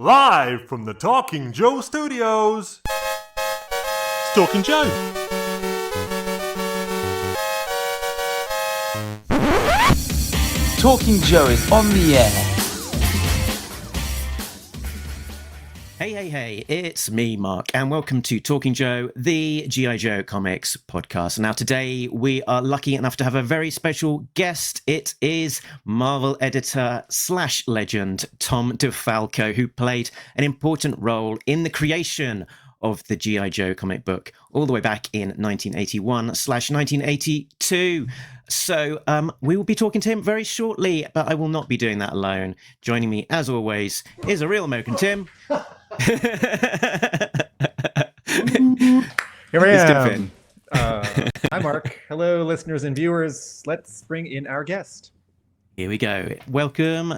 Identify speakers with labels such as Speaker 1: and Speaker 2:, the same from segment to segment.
Speaker 1: Live from the Talking Joe studios. It's Talking Joe.
Speaker 2: Talking Joe is on the air.
Speaker 3: Hey, it's me, Mark, and welcome to Talking Joe, the G.I.Joe comics podcast. Now, today we are lucky enough to have a very special guest. It is Marvel editor / legend Tom DeFalco, who played an important role in the creation of the G.I. Joe comic book all the way back in 1981/1982. So we will be talking to him very shortly, but I will not be doing that alone. Joining me, as always, is a real American Tim.
Speaker 4: Here I am. Hi, Mark. Hello, listeners and viewers. Let's bring in our guest.
Speaker 3: Here we go. Welcome,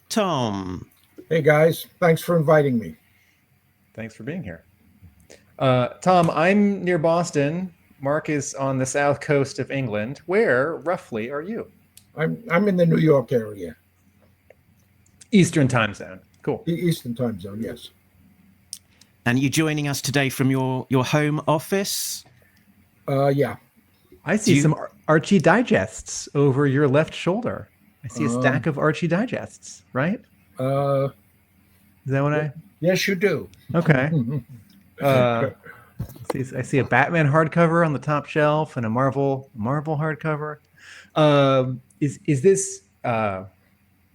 Speaker 3: Tom.
Speaker 5: Hey, guys. Thanks for inviting me.
Speaker 4: Thanks for being here. Tom, I'm near Boston. Mark is on the south coast of England. Where, roughly, are you?
Speaker 5: I'm in the New York area.
Speaker 4: Eastern time zone. Cool.
Speaker 5: Eastern time zone, yes.
Speaker 3: And you joining us today from your home office?
Speaker 5: Yeah.
Speaker 4: I see some Archie digests over your left shoulder. I see a stack of Archie digests, right? Is that what I...
Speaker 5: Yes, you do.
Speaker 4: Okay. I see a Batman hardcover on the top shelf and a Marvel hardcover. Is this... Can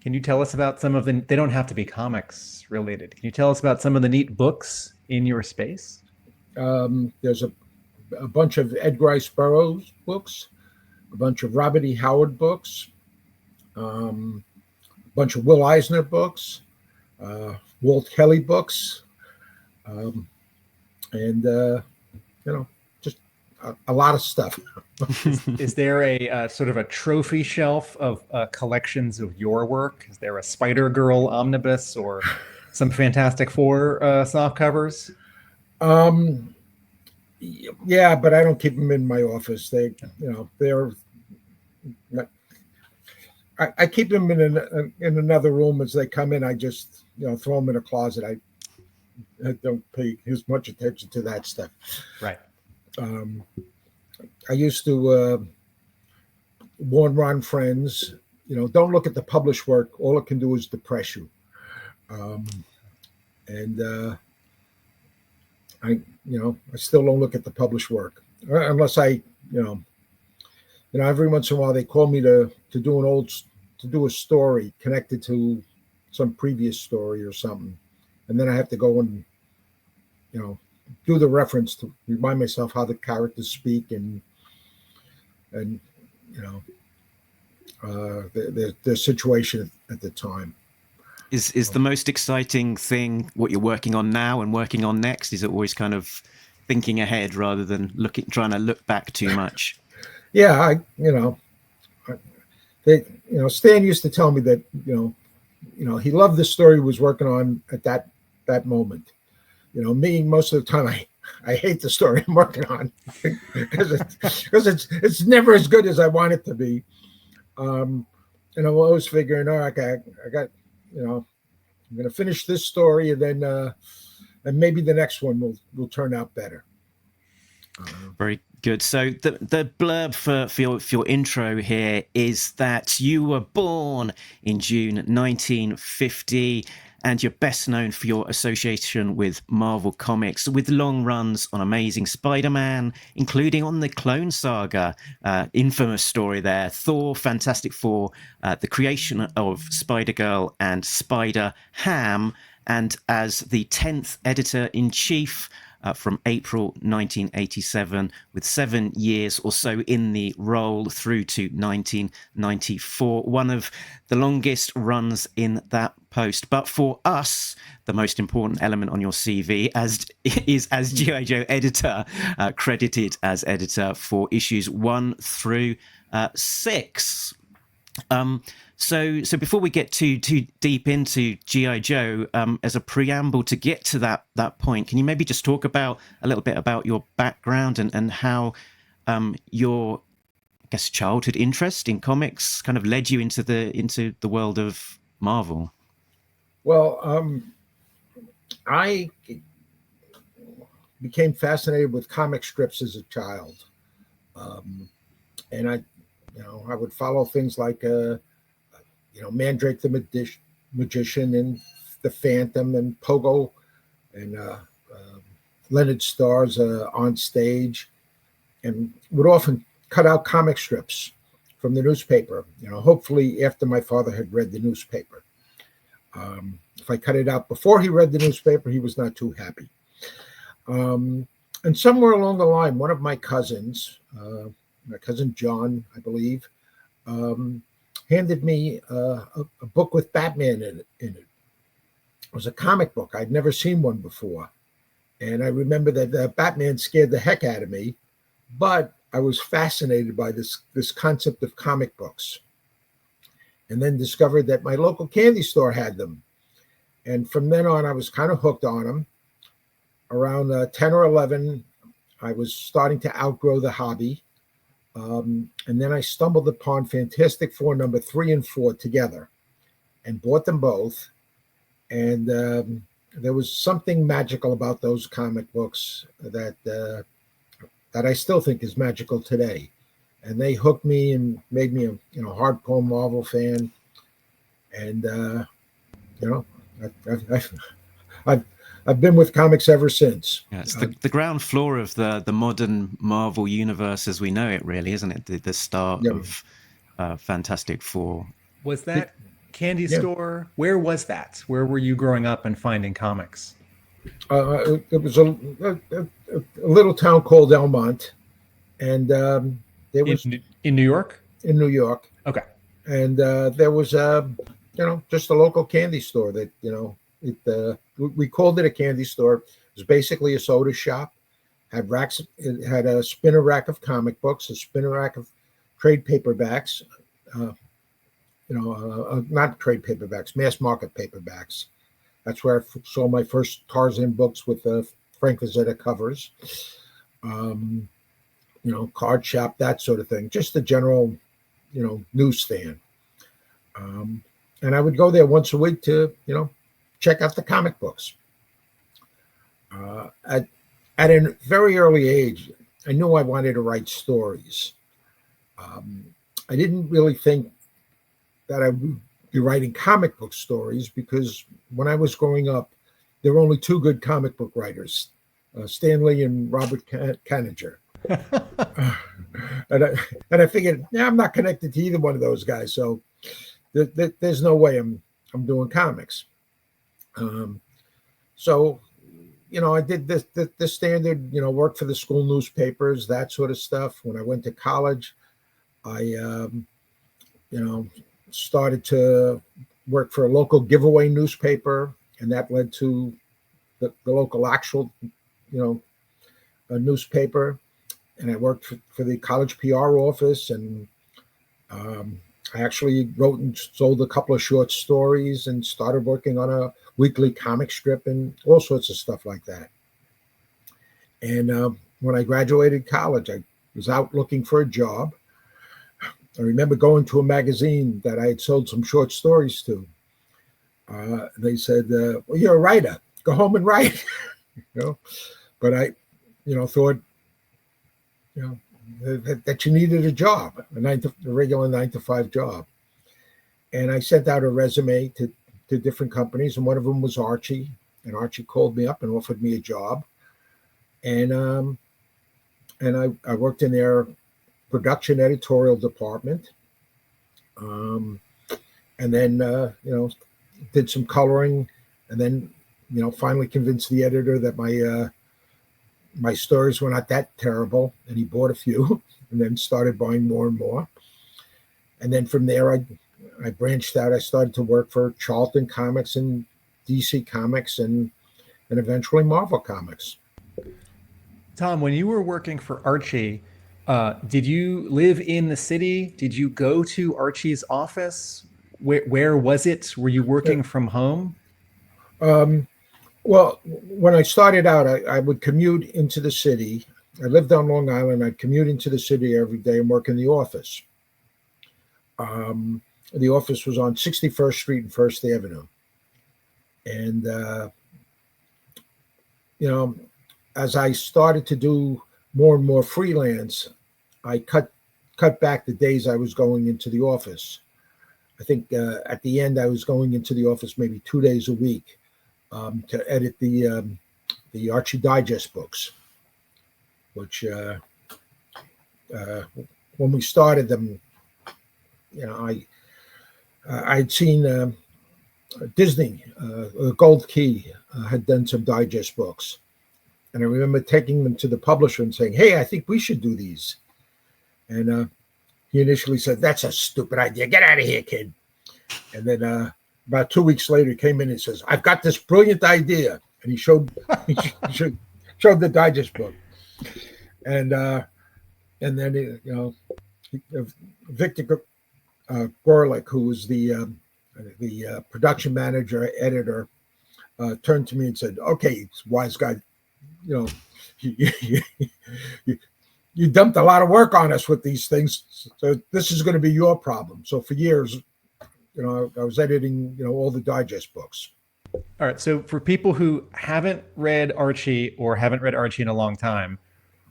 Speaker 4: you tell us about some of the... They don't have to be comics related. Can you tell us about some of the neat books in your space?
Speaker 5: There's a bunch of Edgar Rice Burroughs books, a bunch of Robert E. Howard books, a bunch of Will Eisner books, Walt Kelly books, and just a lot of stuff.
Speaker 4: Is there a sort of a trophy shelf of collections of your work? Is there a Spider-Girl omnibus or some Fantastic Four soft covers?
Speaker 5: Yeah, but I don't keep them in my office. They're not, I keep them in another room as they come in. I just throw them in a closet. I don't pay as much attention to that stuff.
Speaker 4: Right.
Speaker 5: I used to warn Ron friends, don't look at the published work. All it can do is depress you. I still don't look at the published work unless every once in a while they call me to do a story connected to some previous story or something. And then I have to go and, do the reference to remind myself how the characters speak and their situation at the time.
Speaker 3: Is the most exciting thing what you're working on now and working on next? Is it always kind of thinking ahead rather than trying to look back too much?
Speaker 5: Yeah, Stan used to tell me that he loved the story he was working on at that moment. Me, most of the time I hate the story I'm working on because it's never as good as I want it to be. And I'm always figuring, I got I'm going to finish this story and then and maybe the next one will turn out better.
Speaker 3: Very good. So the blurb for your intro here is that you were born in June 1950 and you're best known for your association with Marvel Comics, with long runs on Amazing Spider-Man, including on the Clone Saga, infamous story there, Thor, Fantastic Four, the creation of Spider-Girl and Spider-Ham, and as the 10th editor-in-chief from April 1987, with 7 years or so in the role through to 1994. One of the longest runs in that post. But for us, the most important element on your CV is as G.I. Joe editor, credited as editor for issues 1 through 6. So before we get too deep into G.I. Joe, as a preamble to get to that point, can you maybe just talk a little bit about your background and how your, I guess, childhood interest in comics kind of led you into the world of Marvel?
Speaker 5: Well, I became fascinated with comic strips as a child, and I would follow things like Mandrake the Magician and the Phantom and Pogo and Leonard Stars on stage, and would often cut out comic strips from the newspaper. Hopefully after my father had read the newspaper. If I cut it out before he read the newspaper, he was not too happy. And somewhere along the line, one of my cousins, my cousin John, I believe, handed me a book with Batman in it. It was a comic book. I'd never seen one before. And I remember that Batman scared the heck out of me, but I was fascinated by this concept of comic books. And then discovered that my local candy store had them. And from then on, I was kind of hooked on them. Around 10 or 11, I was starting to outgrow the hobby. And then I stumbled upon Fantastic Four number 3 and 4 together and bought them both. And there was something magical about those comic books that I still think is magical today. And they hooked me and made me a hardcore Marvel fan. And I've been with comics ever since.
Speaker 3: Yeah, it's the ground floor of the modern Marvel universe as we know it, really, isn't it? The start of Fantastic Four.
Speaker 4: Was that candy store? Where was that? Where were you growing up and finding comics?
Speaker 5: It was a little town called Elmont, and there was
Speaker 4: in New York.
Speaker 5: In New York,
Speaker 4: okay.
Speaker 5: And there was just a local candy store that we called it a candy store. It was basically a soda shop. Had racks. It had a spinner rack of comic books, a spinner rack of trade paperbacks. Not trade paperbacks, mass market paperbacks. That's where I saw my first Tarzan books with Frank Frazetta covers. Card shop, that sort of thing. Just the general, newsstand. And I would go there once a week to, check out the comic books. At a very early age, I knew I wanted to write stories. I didn't really think that I would be writing comic book stories because when I was growing up, there were only two good comic book writers, Stan Lee and Robert Kanigher. And I figured, I'm not connected to either one of those guys, so there's no way I'm doing comics. So I did the standard, work for the school newspapers, that sort of stuff. When I went to college, I started to work for a local giveaway newspaper, and that led to the local actual, a newspaper. And I worked for the college PR office, and I actually wrote and sold a couple of short stories and started working on a weekly comic strip and all sorts of stuff like that. And when I graduated college, I was out looking for a job. I remember going to a magazine that I had sold some short stories to. They said, well, you're a writer. Go home and write. But I, thought, that you needed a job, a regular 9-to-5 job. And I sent out a resume to different companies, and one of them was Archie. And Archie called me up and offered me a job. And I worked in their production editorial department. And then, did some coloring, and then, finally convinced the editor that my stories were not that terrible, and he bought a few and then started buying more and more. And then from there, I branched out. I started to work for Charlton Comics and DC Comics and eventually Marvel Comics.
Speaker 4: Tom, when you were working for Archie, did you live in the city? Did you go to Archie's office? Where was it? Were you working from home?
Speaker 5: Well, when I started out, I would commute into the city. I lived on Long Island. I'd commute into the city every day and work in the office. The office was on 61st Street and First Avenue. And you know, as I started to do more and more freelance, I cut back the days I was going into the office. I think at the end I was going into the office maybe 2 days a week to edit the Archie Digest books, which when we started them, you know, I'd seen Disney, Gold Key had done some digest books, and I remember taking them to the publisher and saying, "Hey, I think we should do these." And he initially said, "That's a stupid idea. Get out of here, kid." And then about 2 weeks later, he came in and says, "I've got this brilliant idea," and he showed the digest book, and then you know, Victor Gorlick, who was the production manager, editor, turned to me and said, "Okay, wise guy, you know, you dumped a lot of work on us with these things, so this is going to be your problem." So for years, you know, I was editing, you know, all the digest books.
Speaker 4: All right. So for people who haven't read Archie or haven't read Archie in a long time,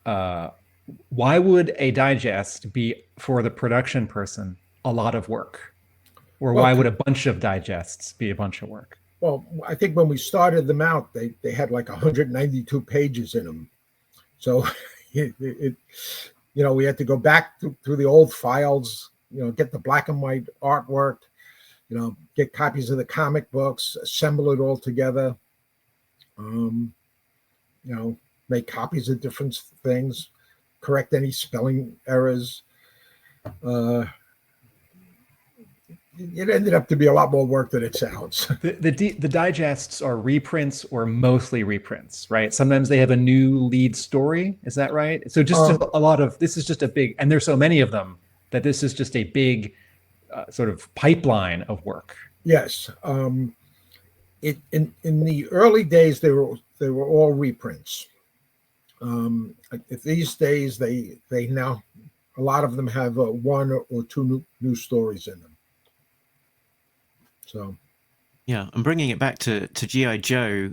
Speaker 4: why would a digest be, for the production person, a lot of work? Or why would a bunch of digests be a bunch of work?
Speaker 5: Well, I think when we started them out, they had like 192 pages in them. So, you know, we had to go back through the old files, you know, get the black and white artwork, you know, get copies of the comic books, assemble it all together, you know, make copies of different things, correct any spelling errors. It ended up to be a lot more work than it sounds.
Speaker 4: The digests are reprints or mostly reprints, right? Sometimes they have a new lead story. Is that right? So just a lot of, this is just a big, and there's so many of them that this is just a big sort of pipeline of work.
Speaker 5: Yes. In the early days, they were all reprints. These days, they now, a lot of them have one or two new stories in them. So,
Speaker 3: yeah, and bringing it back to G.I. Joe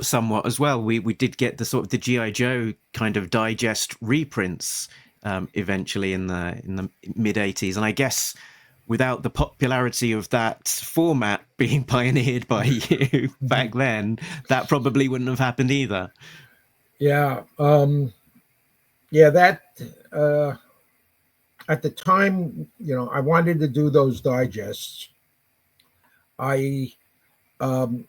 Speaker 3: somewhat as well, we did get the sort of the G.I. Joe kind of digest reprints eventually in the mid 80s, and I guess without the popularity of that format being pioneered by you back then, that probably wouldn't have happened either.
Speaker 5: Yeah, that at the time, you know, I wanted to do those digests. I, you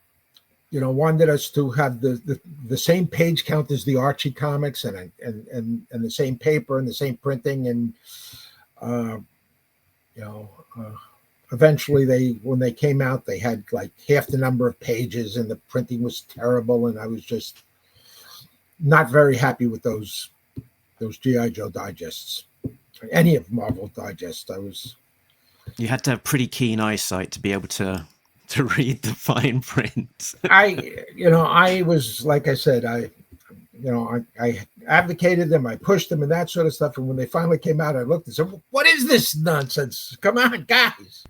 Speaker 5: know, wanted us to have the same page count as the Archie comics, and the same paper and the same printing, and you know, eventually when they came out, they had like half the number of pages, and the printing was terrible, and I was just not very happy with those G.I. Joe digests, any of Marvel digests.
Speaker 3: You had to have pretty keen eyesight to be able to read the fine print.
Speaker 5: I was, like I said, I advocated them, I pushed them and that sort of stuff. And when they finally came out, I looked and said, "What is this nonsense? Come on, guys."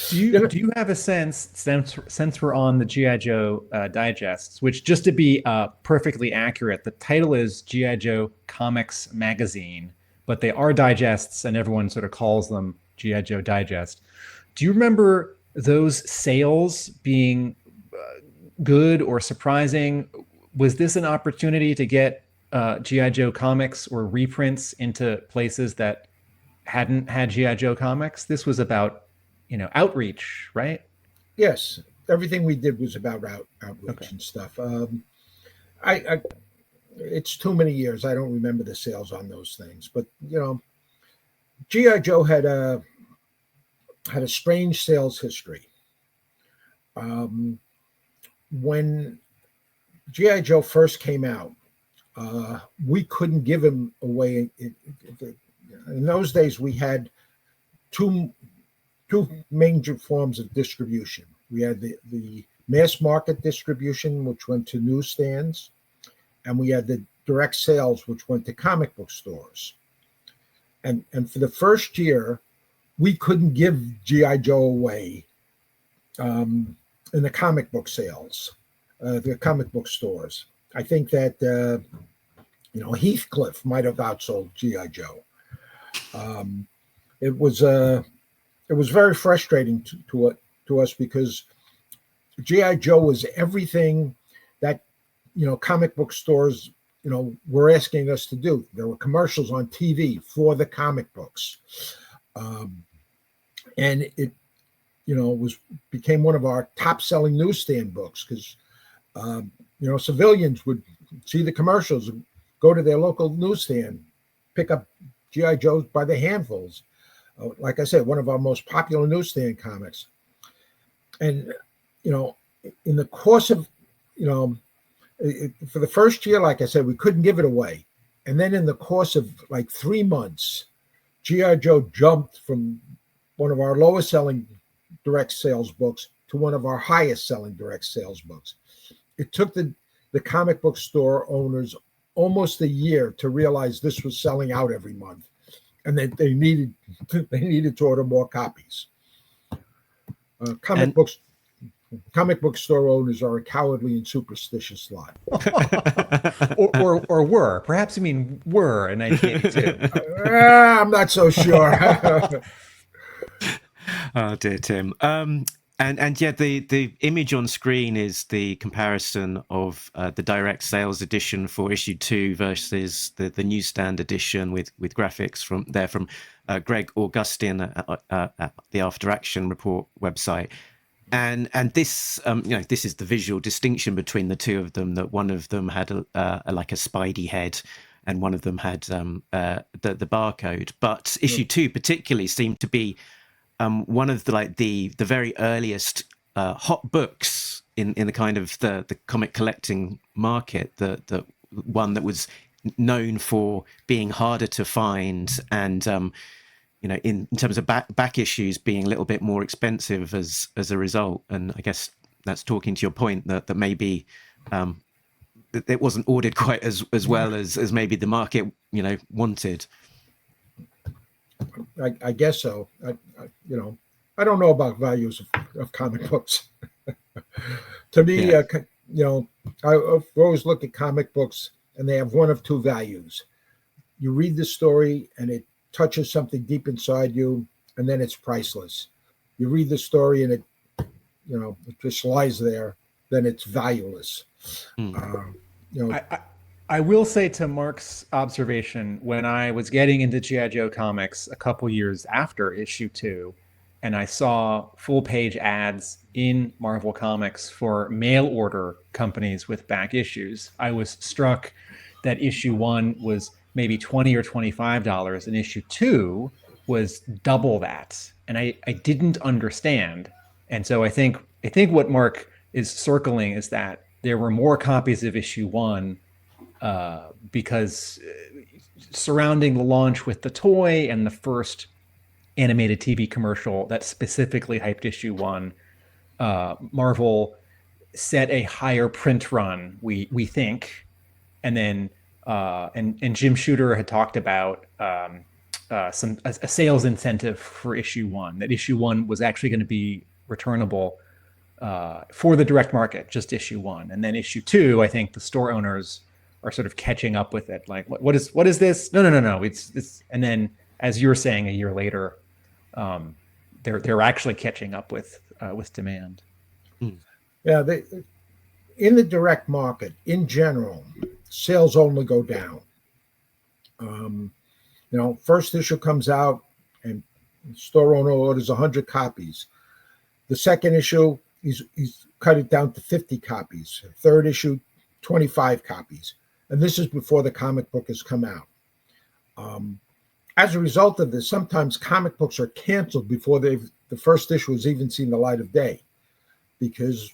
Speaker 4: Do you have a sense, since we're on the G.I. Joe digests, which, just to be perfectly accurate, the title is G.I. Joe Comics Magazine, but they are digests and everyone sort of calls them G.I. Joe Digest. Do you remember those sales being good or surprising? Was this an opportunity to get G.I. Joe comics or reprints into places that hadn't had G.I. Joe comics? This was about, you know, outreach, right?
Speaker 5: Yes, everything we did was about outreach and stuff. It's too many years. I don't remember the sales on those things, but you know, G.I. Joe had a strange sales history. When G.I. Joe first came out, we couldn't give him away. In those days, we had two major forms of distribution. We had the mass market distribution, which went to newsstands, and we had the direct sales, which went to comic book stores. And for the first year, we couldn't give G.I. Joe away in the comic book sales. the comic book stores. I think that Heathcliff might have outsold G.I. Joe. It was very frustrating to us because G.I. Joe was everything that comic book stores were asking us to do. There were commercials on TV for the comic books, and it became one of our top selling newsstand books because civilians would see the commercials, go to their local newsstand, pick up G.I. Joes by the handfuls. Like I said, one of our most popular newsstand comics. And in the course of for the first year, like I said, we couldn't give it away. And then in the course of like 3 months, G.I. Joe jumped from one of our lowest selling direct sales books to one of our highest selling direct sales books. It took the comic book store owners almost a year to realize this was selling out every month, and that they needed to order more copies. Comic book store owners are a cowardly and superstitious lot.
Speaker 4: or were. Perhaps you mean were in 1982.
Speaker 5: I'm not so sure.
Speaker 3: Oh dear, Tim. And yeah, the image on screen is the comparison of the direct sales edition for issue 2 versus the newsstand edition with graphics from Greg Augustin at the After Action Report website. And this this is the visual distinction between the two of them, that one of them had like a Spidey head and one of them had the barcode. But issue 2 particularly seemed to be one of the very earliest hot books in the kind of the comic collecting market, the one that was known for being harder to find, and in terms of back issues being a little bit more expensive as a result. And I guess that's talking to your point that maybe it wasn't ordered quite as well as maybe the market wanted.
Speaker 5: I guess so. I don't know about values of comic books. To me,
Speaker 3: Yeah.
Speaker 5: I always look at comic books and they have one of two values. You read the story and it touches something deep inside you, and then it's priceless. You read the story and it just lies there, then it's valueless.
Speaker 4: I will say, to Mark's observation, when I was getting into G.I. Joe comics a couple years after issue 2, and I saw full-page ads in Marvel Comics for mail order companies with back issues, I was struck that issue 1 was maybe $20 or $25, and issue 2 was double that. And I didn't understand. And so I think what Mark is circling is that there were more copies of issue 1 because surrounding the launch with the toy and the first animated TV commercial that specifically hyped issue 1, Marvel set a higher print run, we think, and then and Jim Shooter had talked about a sales incentive for issue 1, that issue 1 was actually going to be returnable for the direct market, just issue 1, and then issue 2, I think the store owners are sort of catching up with it. Like, what is this? No. It's and then, as you were saying, a year later, they're actually catching up with demand.
Speaker 5: Yeah, in the direct market, in general, sales only go down. First issue comes out and the store owner orders 100 copies. The second issue, he's cut it down to 50 copies. Third issue, 25 copies. And this is before the comic book has come out. As a result of this, sometimes comic books are canceled before the first issue has even seen the light of day, because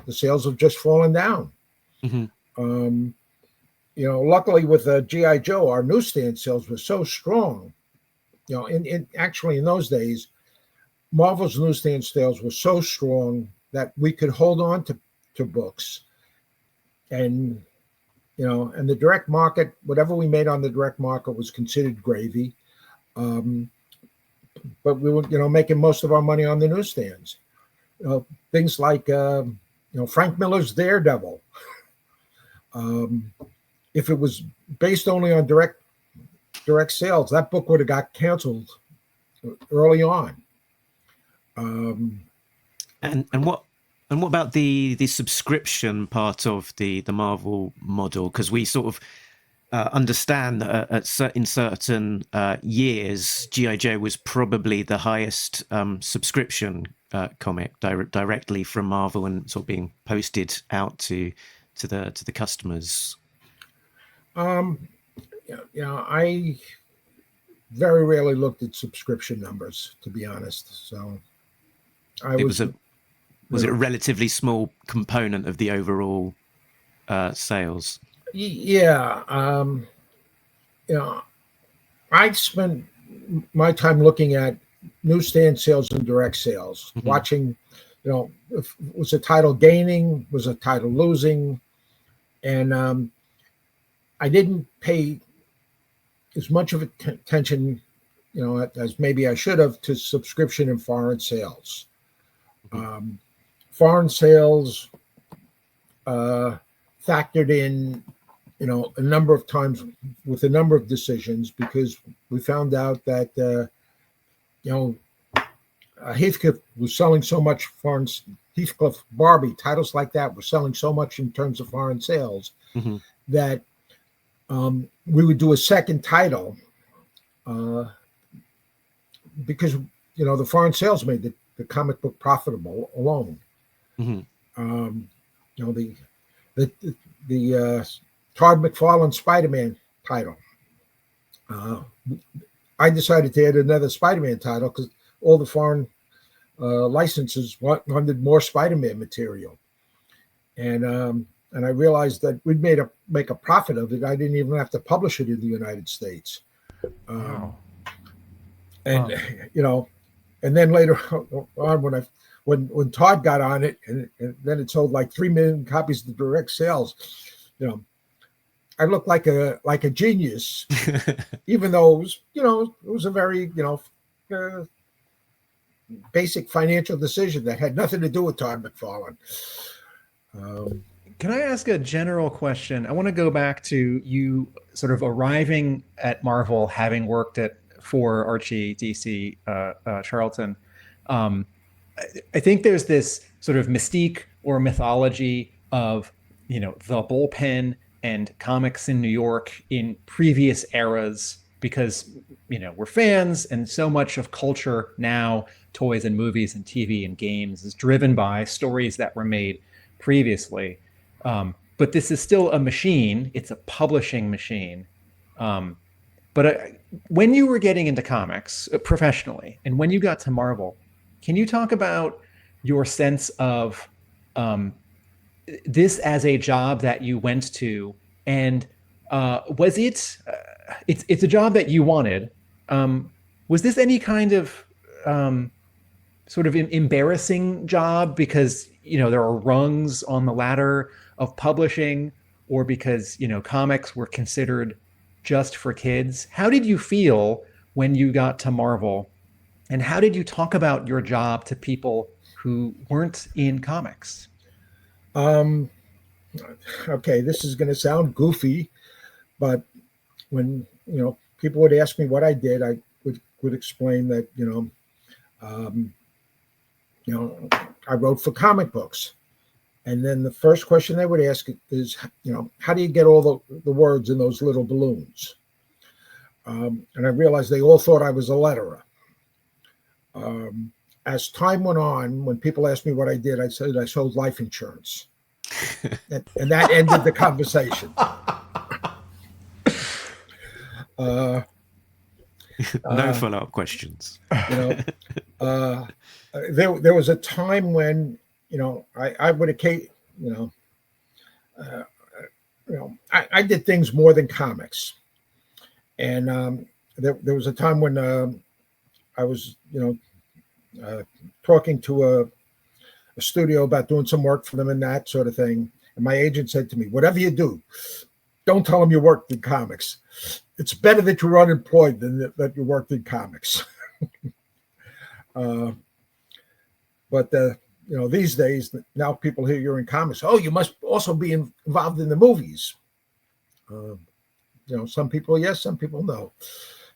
Speaker 5: the sales have just fallen down. Mm-hmm. Luckily with G.I. Joe, our newsstand sales were so strong. Actually in those days, Marvel's newsstand sales were so strong that we could hold on to books. And and the direct market, whatever we made on the direct market was considered gravy. But we were, making most of our money on the newsstands. Things like, Frank Miller's Daredevil. If it was based only on direct sales, that book would have got canceled early on.
Speaker 3: And what about the subscription part of the Marvel model? Because we sort of understand that in certain years, G.I.Joe was probably the highest subscription comic directly from Marvel and sort of being posted out to the customers.
Speaker 5: I very rarely looked at subscription numbers, to be honest. So
Speaker 3: Was it a relatively small component of the overall sales?
Speaker 5: Yeah. I spent my time looking at newsstand sales and direct sales, watching, was a title gaining, was a title losing, and I didn't pay as much of attention, as maybe I should have, to subscription and foreign sales. Foreign sales factored in, a number of times with a number of decisions, because we found out that, Heathcliff was selling so much Heathcliff Barbie, titles like that were selling so much in terms of foreign sales that we would do a second title because, the foreign sales made the comic book profitable alone. The Todd McFarlane Spider-Man title. I decided to add another Spider-Man title because all the foreign licenses wanted more Spider-Man material, and I realized that we'd make a profit of it. I didn't even have to publish it in the United States. And then later on, when Todd got on it, and then it sold like 3 million copies of the direct sales, I looked like a genius, even though it was a very basic financial decision that had nothing to do with Todd McFarlane.
Speaker 4: Can I ask a general question? I want to go back to you sort of arriving at Marvel, having worked for Archie, DC, Charlton. I think there's this sort of mystique or mythology of, the bullpen and comics in New York in previous eras, because, we're fans, and so much of culture now, toys and movies and TV and games, is driven by stories that were made previously. But this is still a machine. It's a publishing machine. But when you were getting into comics professionally, and when you got to Marvel, can you talk about your sense of this as a job that you went to, and was it? It's a job that you wanted. Was this any kind of sort of embarrassing job because there are rungs on the ladder of publishing, or because comics were considered just for kids? How did you feel when you got to Marvel, and how did you talk about your job to people who weren't in comics?
Speaker 5: Okay, this is going to sound goofy, but when people would ask me what I did, I would explain that I wrote for comic books, and then the first question they would ask is, how do you get all the words in those little balloons? And I realized they all thought I was a letterer. As time went on, when people asked me what I did, I said I sold life insurance, and that ended the conversation.
Speaker 3: No follow-up questions.
Speaker 5: There was a time when I would I did things more than comics, and there was a time when I was talking to a studio about doing some work for them and that sort of thing, and my agent said to me, "Whatever you do, don't tell them you worked in comics. It's better that you're unemployed than that you worked in comics." But these days, now people hear you're in comics. Oh, you must also be involved in the movies. Some people yes, some people no,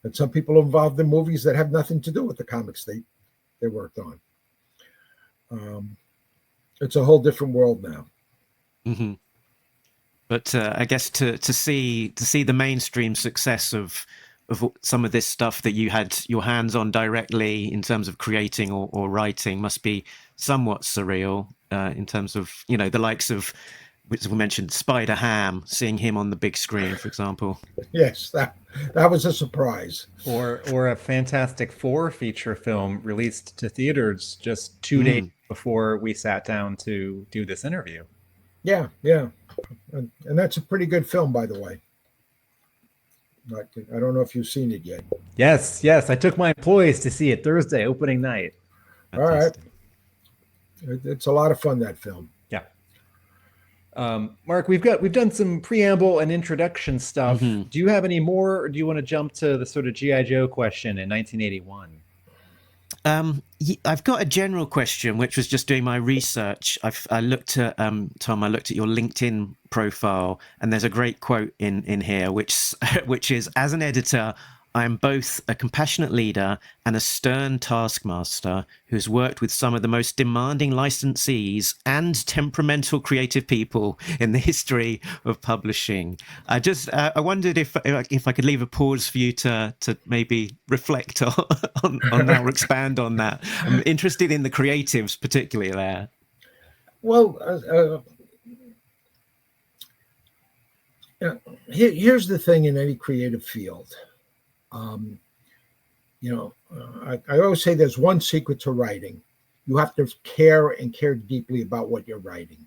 Speaker 5: and some people are involved in movies that have nothing to do with the comics they worked on. It's a whole different world now.
Speaker 3: Mm-hmm. But I guess to see the mainstream success of some of this stuff that you had your hands on directly in terms of creating or writing must be somewhat surreal in terms of the likes of, which we mentioned, Spider-Ham, seeing him on the big screen, for example.
Speaker 5: Yes, that was a surprise.
Speaker 4: Or a Fantastic Four feature film released to theaters just 2 days before we sat down to do this interview.
Speaker 5: Yeah. And that's a pretty good film, by the way. I don't know if you've seen it yet.
Speaker 4: Yes. I took my employees to see it Thursday, opening night.
Speaker 3: Fantastic.
Speaker 5: All right. It's a lot of fun, that film.
Speaker 4: Yeah. Mark, we've done some preamble and introduction stuff. Do you have any more, or do you want to jump to the sort of G.I. Joe question in 1981?
Speaker 3: I've got a general question, which was just doing my research. I looked at Tom. I looked at your LinkedIn profile, and there's a great quote in here, which is, "As an editor, I am both a compassionate leader and a stern taskmaster who has worked with some of the most demanding licensees and temperamental creative people in the history of publishing." I wondered if I could leave a pause for you to maybe reflect on that or expand on that. I'm interested in the creatives, particularly there.
Speaker 5: Well, here's the thing in any creative field. I always say there's one secret to writing. You have to care deeply about what you're writing.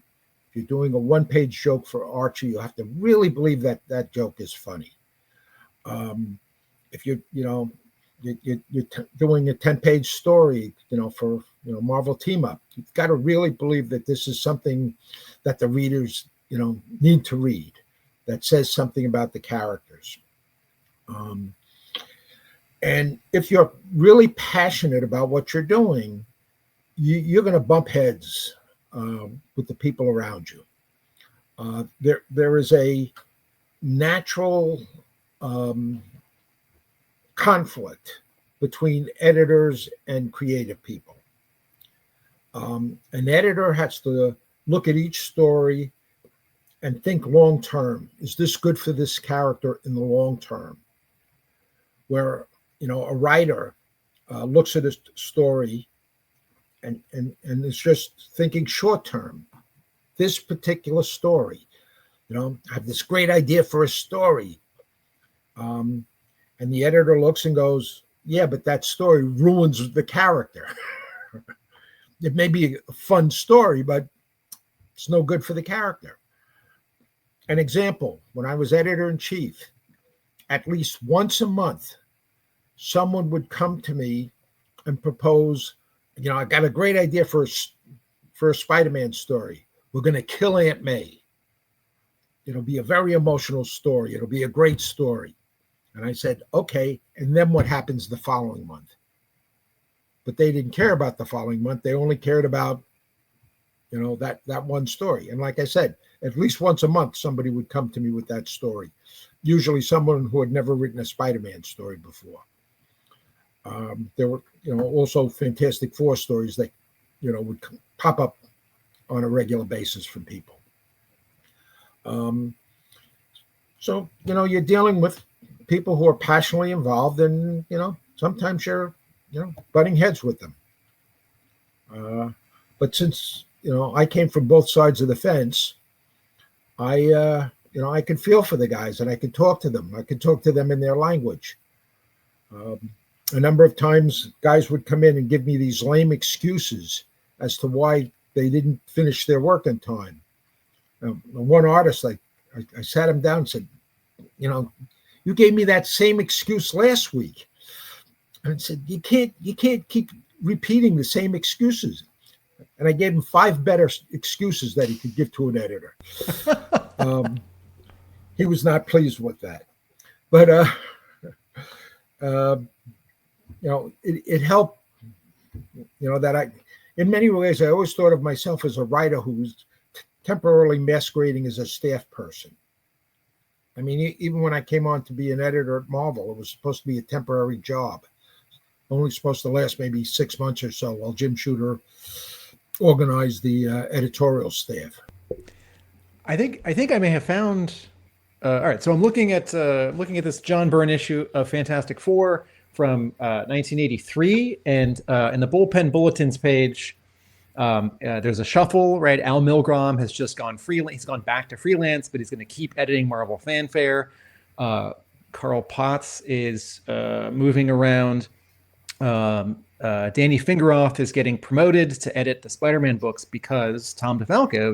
Speaker 5: If you're doing a one-page joke for Archie, you have to really believe that joke is funny. If you're doing a 10-page story, for Marvel Team Up, you've got to really believe that this is something that the readers, need to read, that says something about the characters. And if you're really passionate about what you're doing, you're going to bump heads with the people around you. There is a natural conflict between editors and creative people. An editor has to look at each story and think long term. Is this good for this character in the long term? Where a writer looks at a story and is just thinking short term. This particular story, I have this great idea for a story. And the editor looks and goes, yeah, but that story ruins the character. It may be a fun story, but it's no good for the character. An example, when I was editor-in-chief, at least once a month, someone would come to me and propose, I got a great idea for a Spider-Man story. We're going to kill Aunt May. It'll be a very emotional story. It'll be a great story. And I said, okay. And then what happens the following month? But they didn't care about the following month. They only cared about, that one story. And like I said, at least once a month, somebody would come to me with that story. Usually someone who had never written a Spider-Man story before. There were, also Fantastic Four stories that, would pop up on a regular basis from people. So, you're dealing with people who are passionately involved, and, sometimes you're, butting heads with them. But since, I came from both sides of the fence, I could feel for the guys, and I could talk to them. I could talk to them in their language. A number of times guys would come in and give me these lame excuses as to why they didn't finish their work in time. One artist, I sat him down and said, you gave me that same excuse last week. And I said, you can't keep repeating the same excuses. And I gave him 5 better excuses that he could give to an editor. He was not pleased with that. But, it helped, that in many ways, I always thought of myself as a writer who's temporarily masquerading as a staff person. I mean, even when I came on to be an editor at Marvel, it was supposed to be a temporary job, only supposed to last maybe 6 months or so while Jim Shooter organized the editorial staff.
Speaker 4: I think I may have found. All right, so I'm looking at this John Byrne issue of Fantastic Four from 1983, and in the bullpen bulletins page, there's a shuffle. Right, Al Milgrom has just gone freelance. He's gone back to freelance, but he's going to keep editing Marvel Fanfare. Carl Potts is moving around. Danny Fingeroth is getting promoted to edit the Spider-Man books because Tom DeFalco,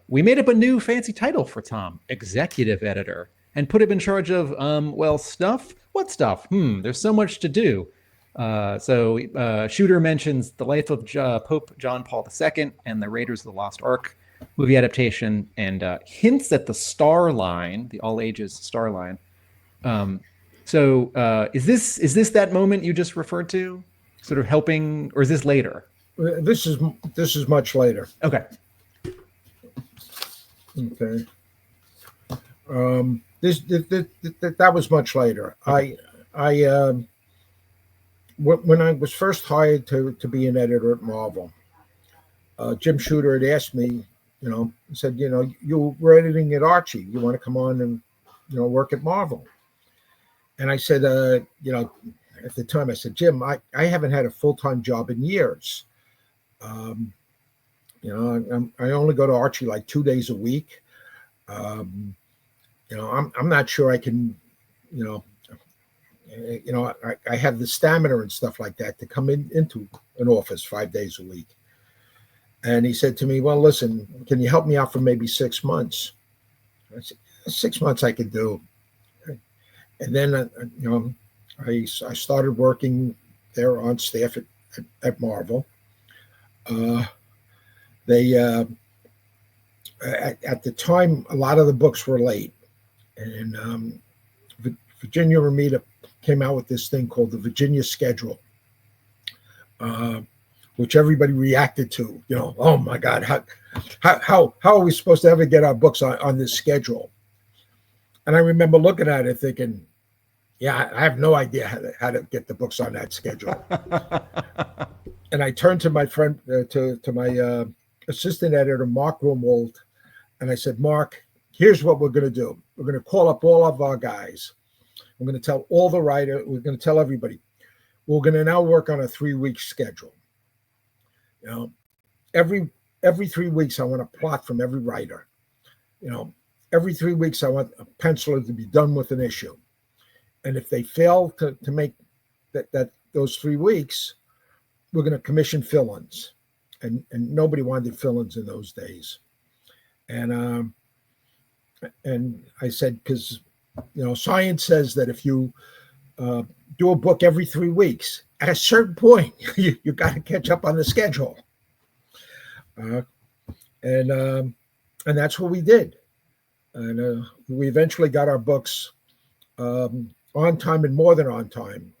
Speaker 4: we made up a new fancy title for Tom, executive editor, and put him in charge of stuff. What stuff? There's so much to do. So Shooter mentions the life of Pope John Paul II and the Raiders of the Lost Ark movie adaptation, and hints at the Star Line, the all ages Star Line. So is this that moment you just referred to, sort of helping, or is this later?
Speaker 5: This is much later.
Speaker 4: Okay.
Speaker 5: Okay. That was much later. Okay. When I was first hired to be an editor at Marvel, Jim Shooter had asked me, said, you were editing at Archie. You want to come on and, work at Marvel? And I said, at the time, I said, Jim, I haven't had a full-time job in years. I only go to Archie like 2 days a week. I'm not sure I can, I have the stamina and stuff like that to come into an office 5 days a week. And he said to me, well, listen, can you help me out for maybe 6 months? I said, 6 months I could do. And then, I started working there on staff at Marvel. At the time, a lot of the books were late. And Virginia Ramita came out with this thing called the Virginia Schedule, which everybody reacted to. Oh my God, how are we supposed to ever get our books on this schedule? And I remember looking at it thinking, yeah, I have no idea how to get the books on that schedule. And I turned to my friend, to my assistant editor, Mark Rumwald, and I said, Mark, here's what we're going to do. We're going to call up all of our guys. We're going to tell all the writers. We're going to tell everybody. We're going to now work on a 3-week schedule. Every 3 weeks, I want a plot from every writer. Every 3 weeks, I want a penciler to be done with an issue. And if they fail to make those 3 weeks, we're going to commission fill-ins. And nobody wanted fill-ins in those days. And I said, because science says that if you do a book every 3 weeks, at a certain point, you got to catch up on the schedule. And that's what we did. And we eventually got our books on time and more than on time.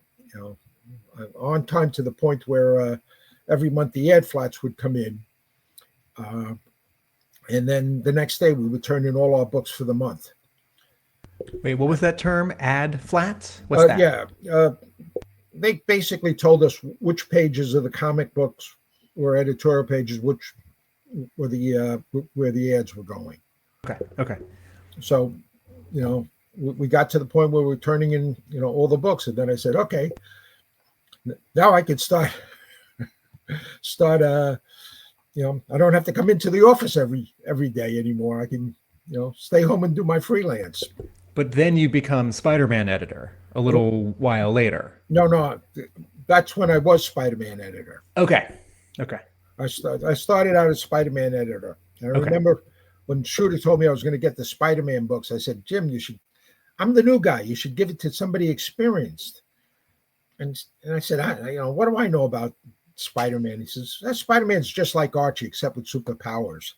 Speaker 5: On time to the point where every month the ad flats would come in. And then the next day we would turn in all our books for the month.
Speaker 4: Wait, what was that term? Ad flats? What's that?
Speaker 5: Yeah. They basically told us which pages of the comic books were editorial pages, which were where the ads were going.
Speaker 4: Okay. So,
Speaker 5: we got to the point where we're turning in, all the books. And then I said, okay, now I could start, I don't have to come into the office every day anymore. I can, stay home and do my freelance.
Speaker 4: But then you become Spider-Man editor a little while later.
Speaker 5: No, that's when I was Spider-Man editor.
Speaker 4: Okay.
Speaker 5: I started out as Spider-Man editor. And I remember when Shooter told me I was going to get the Spider-Man books, I said, Jim, I'm the new guy. You should give it to somebody experienced. And I said, what do I know about Spider-Man? He says, Spider-Man's just like Archie, except with superpowers.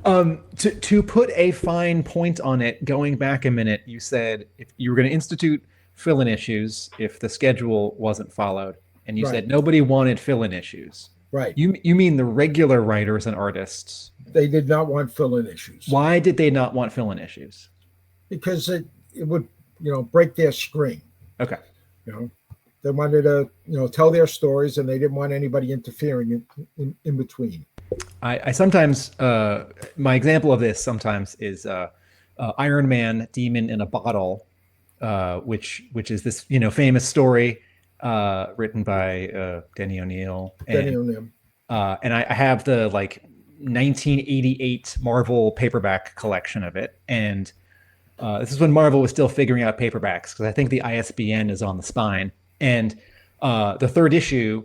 Speaker 4: To put a fine point on it, going back a minute, you said if you were going to institute fill-in issues if the schedule wasn't followed. and you
Speaker 5: Right.
Speaker 4: said nobody wanted fill-in issues.
Speaker 5: Right.
Speaker 4: You mean the regular writers and artists?
Speaker 5: They did not want fill-in issues.
Speaker 4: Why did they not want fill-in issues?
Speaker 5: Because it would, break their string.
Speaker 4: Okay.
Speaker 5: They wanted to, tell their stories, and they didn't want anybody interfering in between.
Speaker 4: I sometimes, my example of this sometimes is Iron Man, Demon in a Bottle, which is this, famous story written by Denny O'Neil.
Speaker 5: Denny O'Neil.
Speaker 4: And I have the 1988 Marvel paperback collection of it. And this is when Marvel was still figuring out paperbacks, because I think the ISBN is on the spine. And the third issue,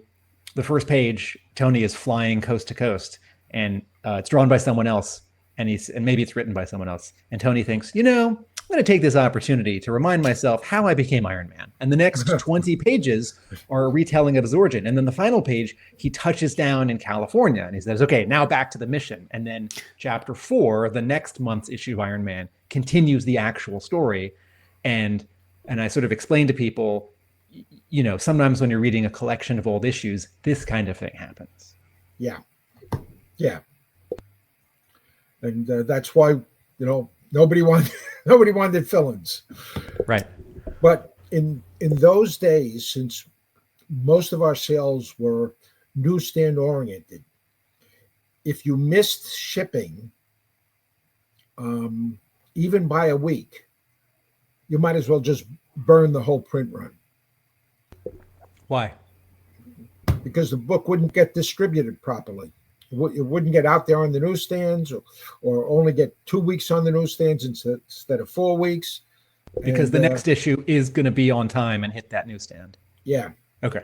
Speaker 4: the first page, Tony is flying coast to coast, and it's drawn by someone else, and maybe it's written by someone else. And Tony thinks, I'm going to take this opportunity to remind myself how I became Iron Man. And the next 20 pages are a retelling of his origin. And then the final page, he touches down in California, and he says, okay, now back to the mission. And then chapter 4, the next month's issue of Iron Man, continues the actual story. And I sort of explain to people, sometimes when you're reading a collection of old issues, this kind of thing happens.
Speaker 5: Yeah. And that's why, nobody wanted fill-ins.
Speaker 4: Right.
Speaker 5: But in those days, since most of our sales were newsstand oriented, if you missed shipping, even by a week, you might as well just burn the whole print run.
Speaker 4: Why?
Speaker 5: Because the book wouldn't get distributed properly. It wouldn't get out there on the newsstands, or only get 2 weeks on the newsstands instead of 4 weeks.
Speaker 4: Because the next issue is going to be on time and hit that newsstand.
Speaker 5: Yeah.
Speaker 4: Okay.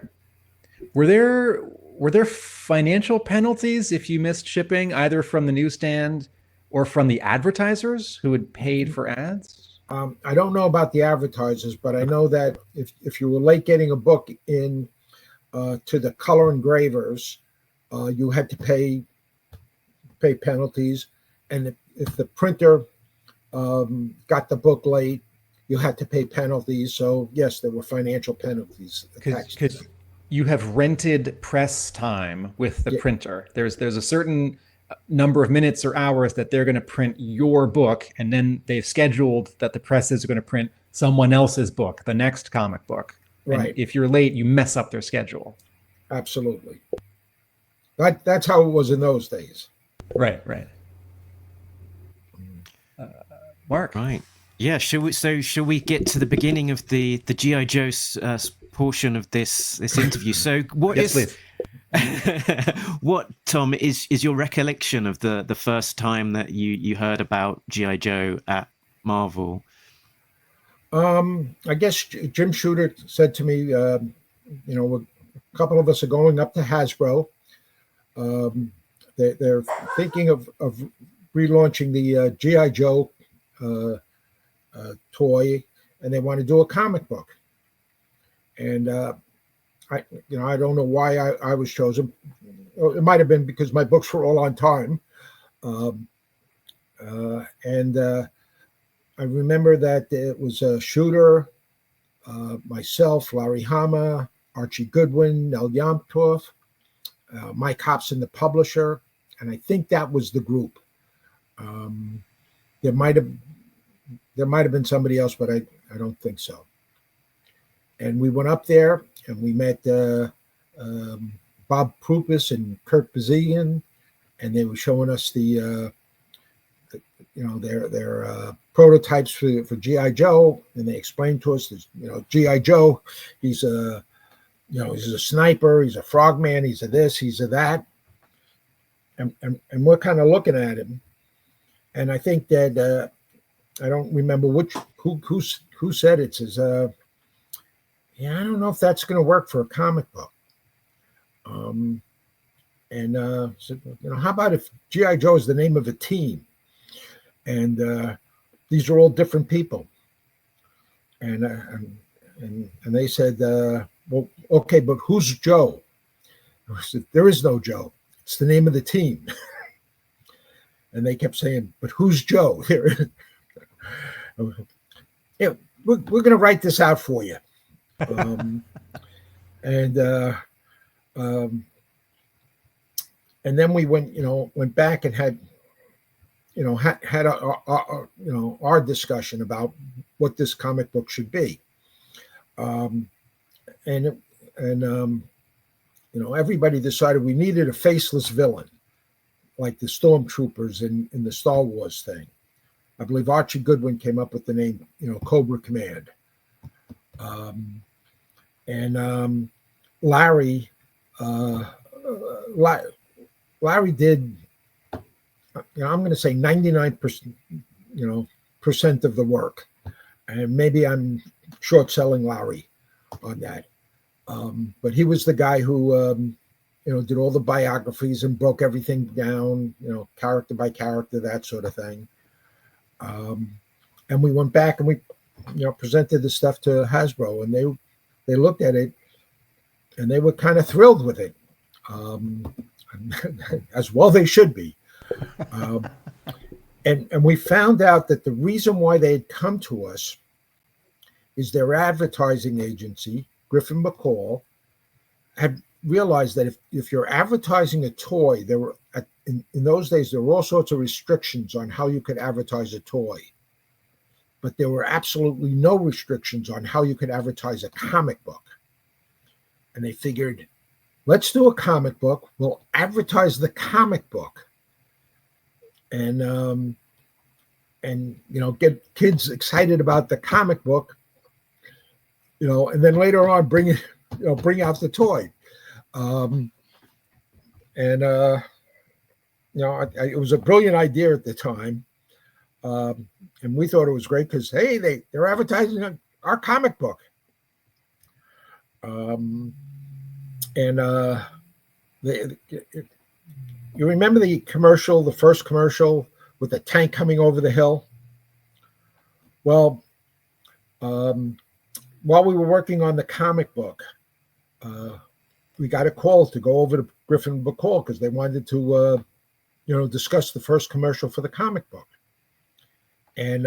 Speaker 4: Were there financial penalties if you missed shipping, either from the newsstand or from the advertisers who had paid for ads?
Speaker 5: I don't know about the advertisers, but I know that if you were late getting a book in to the color engravers, you had to pay penalties. And if the printer got the book late, you had to pay penalties. So yes, there were financial penalties attached.
Speaker 4: Because you have rented press time with the printer. There's a certain number of minutes or hours that they're going to print your book, and then they've scheduled that the presses are going to print someone else's book, the next comic book.
Speaker 5: Right.
Speaker 4: And if you're late, you mess up their schedule.
Speaker 5: Absolutely. That's how it was in those days.
Speaker 4: Right. Mark.
Speaker 3: Right. Yeah. Shall we get to the beginning of the G.I. Joe portion of this interview? So
Speaker 4: please.
Speaker 3: What, Tom, is your recollection of the first time that you heard about G.I. Joe at Marvel?
Speaker 5: I guess Jim Shooter said to me, a couple of us are going up to Hasbro. They're thinking of relaunching the G.I. Joe toy, and they want to do a comic book. And I don't know why I was chosen. It might have been because my books were all on time. And I remember that it was Shooter, myself, Larry Hama, Archie Goodwin, Nell Yomtov, Mike Hobson, the publisher, and I think that was the group. There might have been somebody else, but I don't think so. And we went up there and we met Bob Prupis and Kurt Bazian, and they were showing us their prototypes for G.I. Joe, and they explained to us that G.I. Joe, he's a sniper, he's a frogman, he's a this, he's a that, and we're kind of looking at him, and I think that I don't remember who said it. Says, I don't know if that's going to work for a comic book. Said, how about if G.I. Joe is the name of a team, and these are all different people, and they said, well, okay, but who's Joe? I said, there is no Joe. It's the name of the team. And they kept saying, but who's Joe? Yeah, we're going to write this out for you. and and then we went back and had our discussion about what this comic book should be, and everybody decided we needed a faceless villain, like the stormtroopers in the Star Wars thing. I believe Archie Goodwin came up with the name, Cobra Command. Larry did, I'm going to say 99%, percent of the work, and maybe I'm short selling Larry on that. But he was the guy who, did all the biographies and broke everything down, character by character, that sort of thing. And we went back and we, presented the stuff to Hasbro, and they looked at it and they were kind of thrilled with it, as well they should be. And we found out that the reason why they had come to us is their advertising agency, Griffin McCall, had realized that if you're advertising a toy, there were in those days there were all sorts of restrictions on how you could advertise a toy, but there were absolutely no restrictions on how you could advertise a comic book. And they figured, let's do a comic book. We'll advertise the comic book, and get kids excited about the comic book, and then later on bring out the toy. It was a brilliant idea at the time, and we thought it was great because hey, they're advertising our comic book. You remember the commercial, the first commercial with the tank coming over the hill? Well, while we were working on the comic book, we got a call to go over to Griffin McCall because they wanted to, discuss the first commercial for the comic book. And,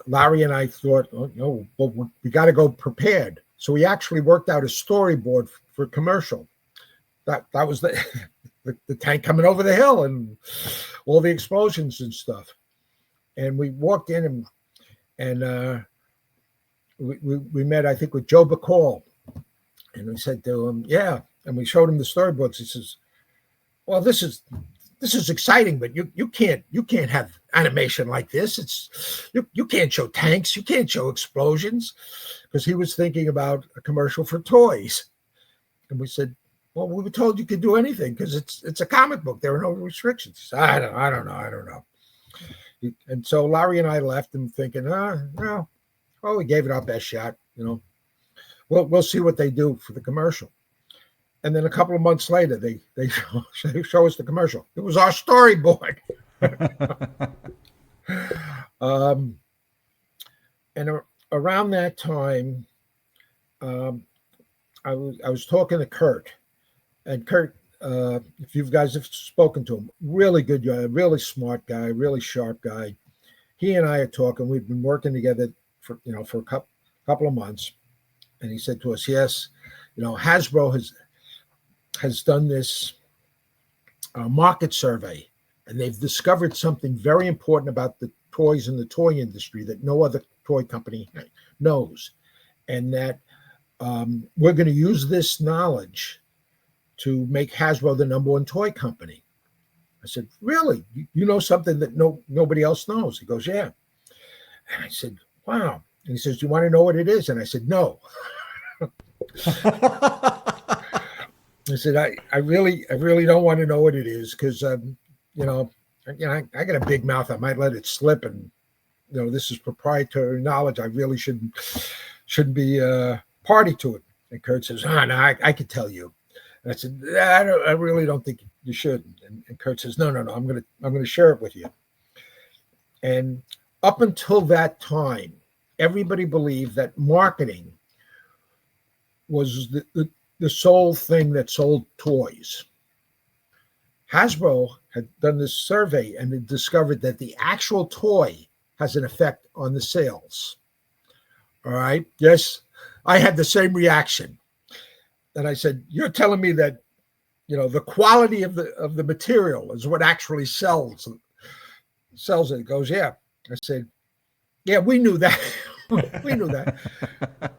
Speaker 5: Larry and I thought, we got to go prepared. So we actually worked out a storyboard for commercial. That was the tank coming over the hill and all the explosions and stuff. And we walked in and we met, I think, with Joe Bacall. And we said to him, yeah. And we showed him the storybooks. He says, well, this is exciting, but you can't have animation like this. You can't show tanks, you can't show explosions, because he was thinking about a commercial for toys. And we said, well, we were told you could do anything because it's a comic book. There are no restrictions. I don't know. And so Larry and I left him thinking, we gave it our best shot. We'll see what they do for the commercial. And then a couple of months later, they show us the commercial. It was our storyboard. And around that time, I was talking to Kurt. And Kurt, if you guys have spoken to him, really good guy, really smart guy, really sharp guy. He and I are talking. We've been working together for a couple of months. And he said to us, yes, Hasbro has done this market survey, and they've discovered something very important about the toys in the toy industry that no other toy company knows, and that we're going to use this knowledge to make Hasbro the number one toy company. I said, really? You know something that nobody else knows? He goes, yeah. And I said, wow. And he says, do you want to know what it is? And I said, no. I said, I really don't want to know what it is because, I got a big mouth. I might let it slip, and this is proprietary knowledge. I really shouldn't be party to it. And Kurt says, no, I could tell you. And I said, I really don't think you should. And Kurt says, no, I'm gonna share it with you. And up until that time, everybody believed that marketing was the sole thing that sold toys. Hasbro had done this survey and had discovered that the actual toy has an effect on the sales. All right. Yes, I had the same reaction. And I said, "You're telling me that, the quality of the material is what actually sells it." He goes, "Yeah." I said, "Yeah, we knew that." We knew that.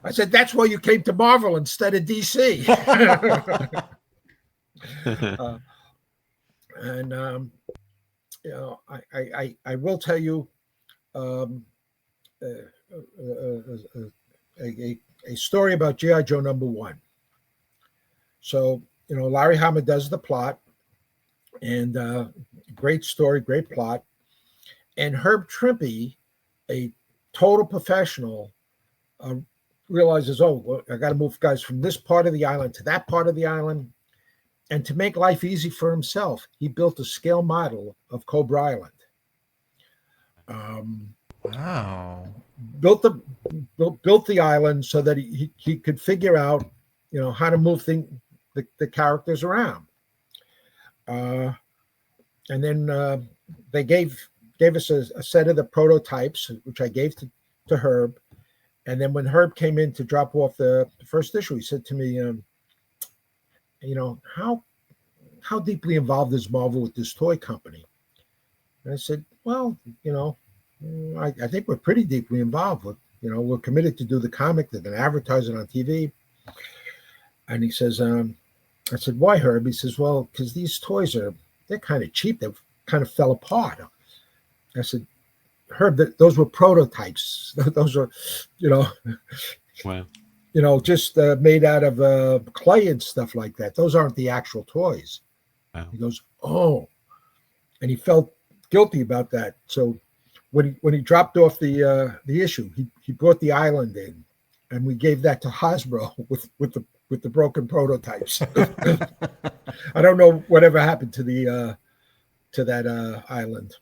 Speaker 5: I said, "That's why you came to Marvel instead of DC." And I will tell you a story about G.I. Joe #1. So, Larry Hama does the plot, and great story, great plot. And Herb Trimpe, a total professional, realizes, oh, well, I got to move guys from this part of the island to that part of the island. And to make life easy for himself, he built a scale model of Cobra Island.
Speaker 4: Wow.
Speaker 5: Built the island so that he could figure out, how to move the characters around. And then they gave us a set of the prototypes, which I gave to Herb. And then when Herb came in to drop off the first issue, he said to me, how deeply involved is Marvel with this toy company? And I said, well, I think we're pretty deeply involved with, we're committed to do the comic. They're going to advertise it on TV. And he says, I said, why, Herb? He says, well, because these toys they're kind of cheap. They kind of fell apart. I said, Herb, those were prototypes. Those are,
Speaker 1: Wow.
Speaker 5: just made out of clay and stuff like that. Those aren't the actual toys.
Speaker 1: Wow.
Speaker 5: He goes, oh, and he felt guilty about that. So when he dropped off the issue, he brought the island in, and we gave that to Hasbro with the broken prototypes. I don't know whatever happened to that island.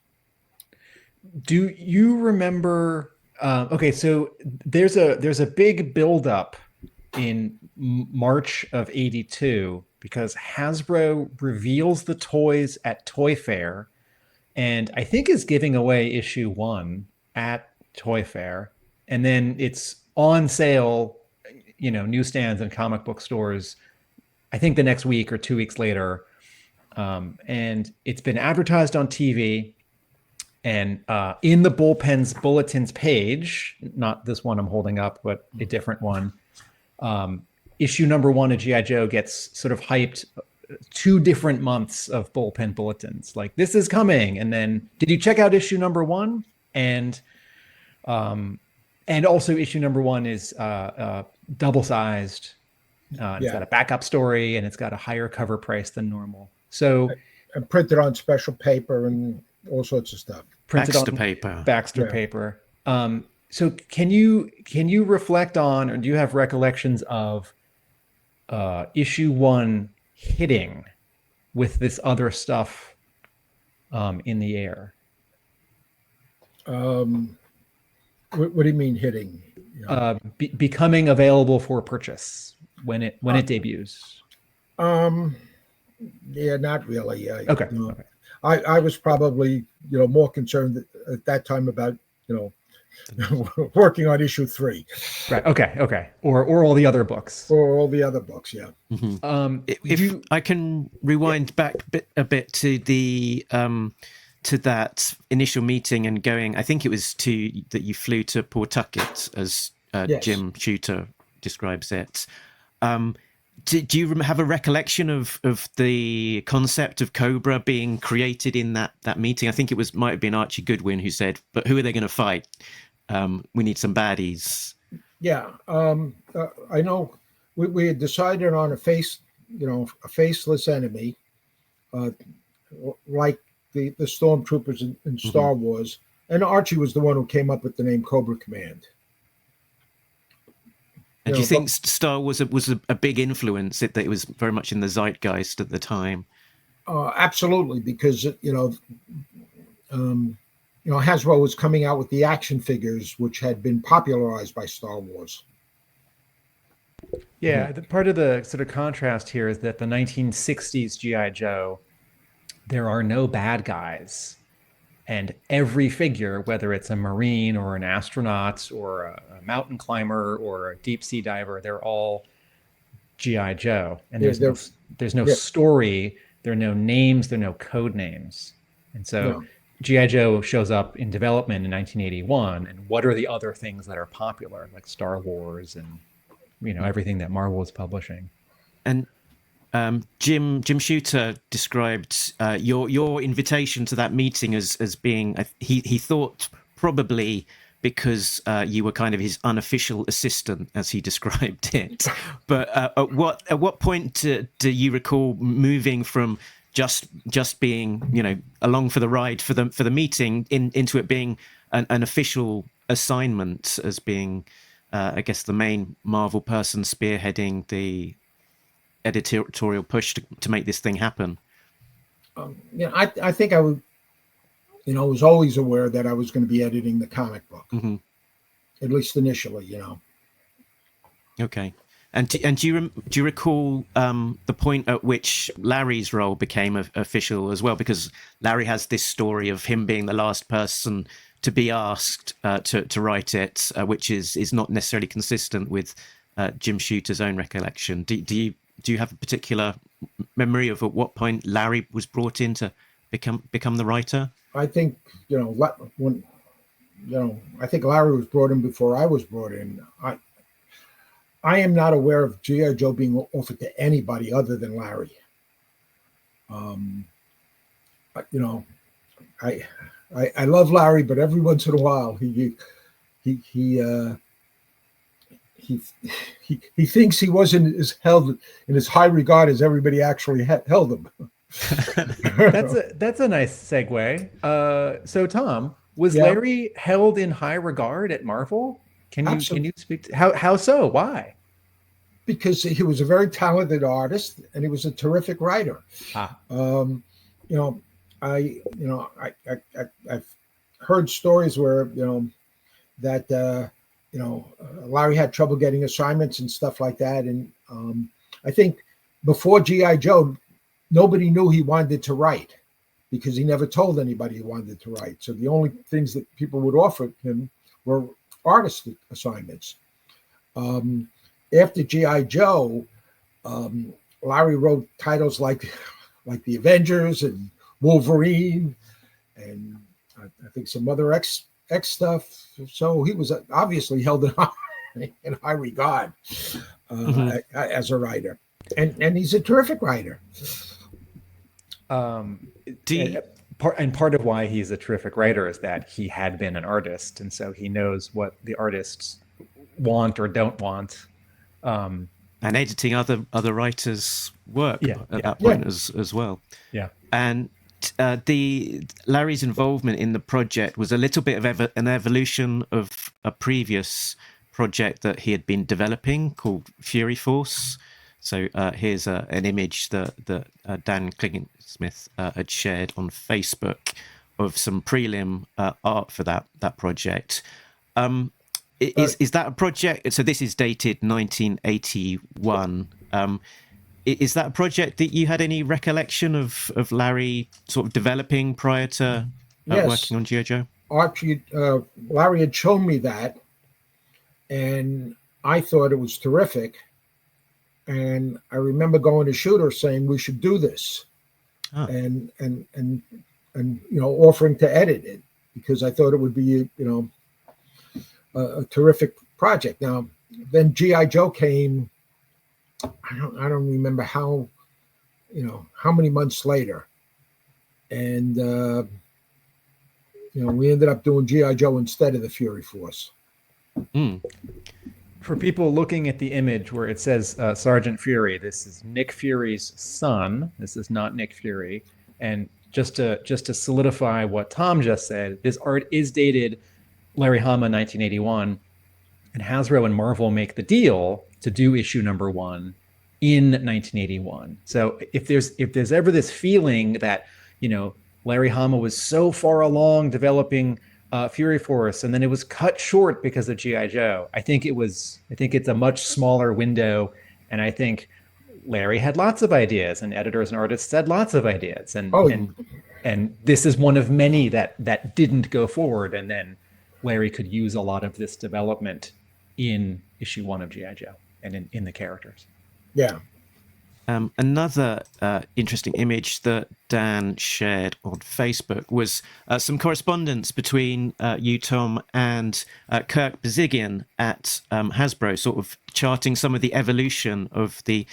Speaker 4: Do you remember? Okay, so there's a big buildup in March of '82 because Hasbro reveals the toys at Toy Fair, and I think is giving away issue 1 at Toy Fair, and then it's on sale, newsstands and comic book stores, I think the next week or 2 weeks later, and it's been advertised on TV. And in the Bullpen's Bulletins page, not this one I'm holding up, but a different one, issue #1 of G.I. Joe gets sort of hyped 2 different months of Bullpen Bulletins. Like, this is coming. And then, did you check out issue #1? And also issue #1 is double-sized. It's got a backup story, and it's got a higher cover price than normal. So,
Speaker 5: and printed on special paper and all sorts of stuff.
Speaker 4: Printed
Speaker 3: Baxter
Speaker 4: on
Speaker 3: paper.
Speaker 4: Baxter paper. So can you reflect on, or do you have recollections of issue 1 hitting with this other stuff in the air?
Speaker 5: What do you mean hitting?
Speaker 4: Becoming available for purchase when it debuts.
Speaker 5: Yeah, not really.
Speaker 4: Okay. Okay.
Speaker 5: I was probably more concerned at that time about working on issue 3.
Speaker 4: Right. Okay. Or all the other books.
Speaker 5: Or all the other books. Yeah.
Speaker 3: Mm-hmm. If I can rewind back a bit to the to that initial meeting and going, I think it was that you flew to Pawtucket, as
Speaker 5: Yes.
Speaker 3: Jim Shooter describes it. Do you have a recollection of the concept of Cobra being created in that meeting? I think it might have been Archie Goodwin who said, "But who are they going to fight? We need some baddies."
Speaker 5: Yeah, I know. We had decided on a faceless enemy, like the stormtroopers in Star Wars, and Archie was the one who came up with the name Cobra Command.
Speaker 3: And do you think Star Wars was a big influence? That it was very much in the zeitgeist at the time.
Speaker 5: Absolutely, because Hasbro was coming out with the action figures, which had been popularized by Star Wars.
Speaker 4: Yeah, part of the sort of contrast here is that the 1960s G.I. Joe, there are no bad guys. And every figure, whether it's a Marine or an astronaut or a mountain climber or a deep sea diver, they're all G.I. Joe. And there's no
Speaker 5: yeah.
Speaker 4: story, there are no names, there are no code names. And so
Speaker 5: No.
Speaker 4: G.I. Joe shows up in development in 1981. And what are the other things that are popular, like Star Wars and everything that Marvel was publishing?
Speaker 3: And Jim Shooter described your invitation to that meeting as being he thought probably because you were kind of his unofficial assistant, as he described it. But at what point do you recall moving from just being along for the ride for the meeting into it being an official assignment as being I guess the main Marvel person spearheading the editorial push to make this thing happen?
Speaker 5: I think I would, was always aware that I was going to be editing the comic book, at least initially,
Speaker 3: Okay. And do you recall the point at which Larry's role became official as well? Because Larry has this story of him being the last person to be asked to write it, which is not necessarily consistent with Jim Shooter's own recollection. Do you have a particular memory of at what point Larry was brought in to become the writer?
Speaker 5: I think when I think Larry was brought in before I was brought in. I am not aware of G.I. Joe being offered to anybody other than Larry. I love Larry, but every once in a while he thinks he wasn't as held in as high regard as everybody actually held him.
Speaker 4: That's a nice segue. So Tom, was Larry held in high regard at Marvel? Can you speak to how so? Why?
Speaker 5: Because he was a very talented artist and he was a terrific writer. I've heard stories where Larry had trouble getting assignments and stuff like that. And I think before G.I. Joe, nobody knew he wanted to write because he never told anybody he wanted to write. So the only things that people would offer him were artist assignments. After G.I. Joe, Larry wrote titles like The Avengers and Wolverine and I think some other X stuff. So he was obviously held in high regard as a writer, and he's a terrific writer.
Speaker 4: Part of why he's a terrific writer is that he had been an artist, and so he knows what the artists want or don't want.
Speaker 3: And editing other writers' work at that point as well. Yeah, and Larry's involvement in the project was a little bit of an evolution of a previous project that he had been developing called Fury Force. So here's an image that Dan Klingsmith had shared on Facebook of some prelim art for that project. Is that a project? So this is dated 1981. Is that a project that you had any recollection of Larry sort of developing prior to working on G.I. Joe?
Speaker 5: Archie, Larry had shown me that, and I thought it was terrific. And I remember going to Shooter saying we should do this, and offering to edit it because I thought it would be a terrific project. Now then G.I. Joe came. I don't remember how many months later, and we ended up doing G.I. Joe instead of the Fury Force.
Speaker 4: For people looking at the image where it says Sergeant Fury, this is Nick Fury's son. This is not Nick Fury. And just to solidify what Tom just said, this art is dated Larry Hama 1981, and Hasbro and Marvel make the deal to do issue number 1 in 1981. So if there's ever this feeling that Larry Hama was so far along developing Fury Force and then it was cut short because of G.I. Joe, I think it's a much smaller window, and I think Larry had lots of ideas and editors and artists had lots of ideas, and and this is one of many that didn't go forward, and then Larry could use a lot of this development in issue 1 of G.I. Joe and in the characters.
Speaker 5: Yeah.
Speaker 3: Another interesting image that Dan shared on Facebook was some correspondence between you, Tom, and Kirk Bazigian at Hasbro, sort of charting some of the evolution of the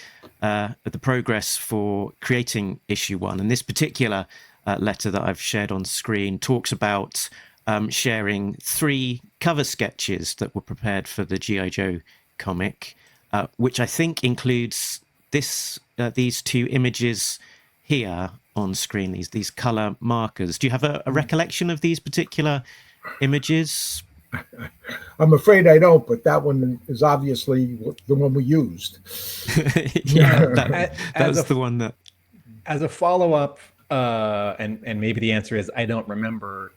Speaker 3: progress for creating issue 1. And this particular letter that I've shared on screen talks about sharing 3 cover sketches that were prepared for the G.I. Joe comic, which I think includes these 2 images here on screen, these color markers. Do you have a recollection of these particular images?
Speaker 5: I'm afraid I don't, but that one is obviously the one we used.
Speaker 3: Yeah, that was the one that.
Speaker 4: As a follow-up, and maybe the answer is I don't remember.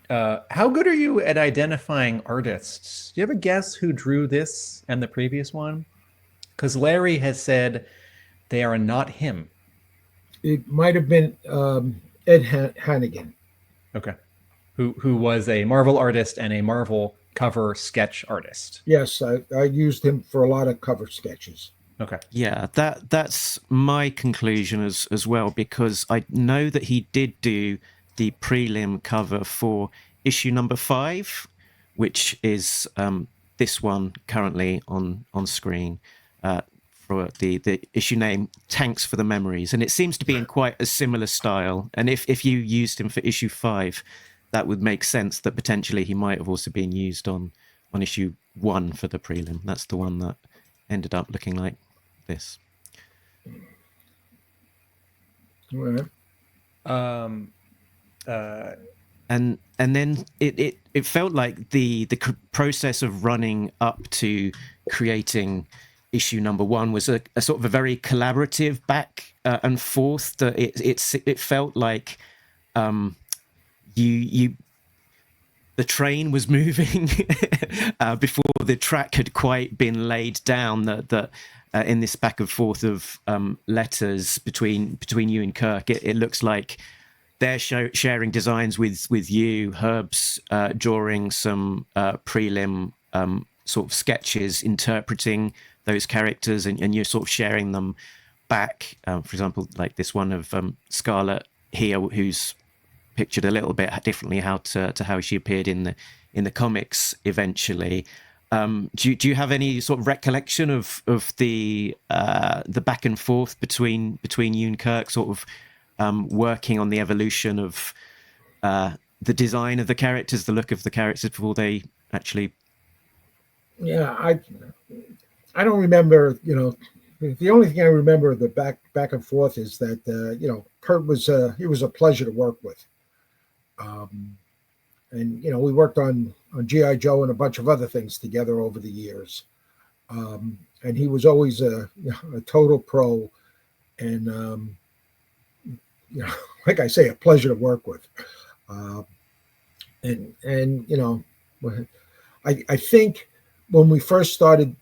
Speaker 4: How good are you at identifying artists? Do you have a guess who drew this and the previous one? Because Larry has said they are not him.
Speaker 5: It might have been Ed Hannigan.
Speaker 4: Okay. Who was a Marvel artist and a Marvel cover sketch artist.
Speaker 5: Yes, I used him for a lot of cover sketches.
Speaker 4: Okay.
Speaker 3: Yeah, that's my conclusion as well, because I know that he did do the prelim cover for issue number 5, which is this one currently on screen. For the issue name, Tanks for the Memories. And it seems to be in quite a similar style. And if you used him for issue 5, that would make sense that potentially he might have also been used on issue 1 for the prelim. That's the one that ended up looking like this.
Speaker 5: All right.
Speaker 3: And then it felt like the process of running up to creating issue number 1 was a sort of a very collaborative back and forth. That it felt like the train was moving before the track had quite been laid down. That in this back and forth of letters between you and Kirk, it looks like they're sharing designs with you, Herb's drawing some prelim sort of sketches interpreting those characters, and you're sort of sharing them back. For example, like this one of Scarlet here, who's pictured a little bit differently to how she appeared in the comics eventually. Do you have any sort of recollection of the back and forth between you and Kirk, sort of working on the evolution of the design of the characters, the look of the characters before they actually?
Speaker 5: Yeah, I don't remember. The only thing I remember of the back and forth is that Kurt was he was a pleasure to work with, and we worked on G.I. Joe and a bunch of other things together over the years, and he was always a total pro, and like I say, a pleasure to work with, and I think when we first started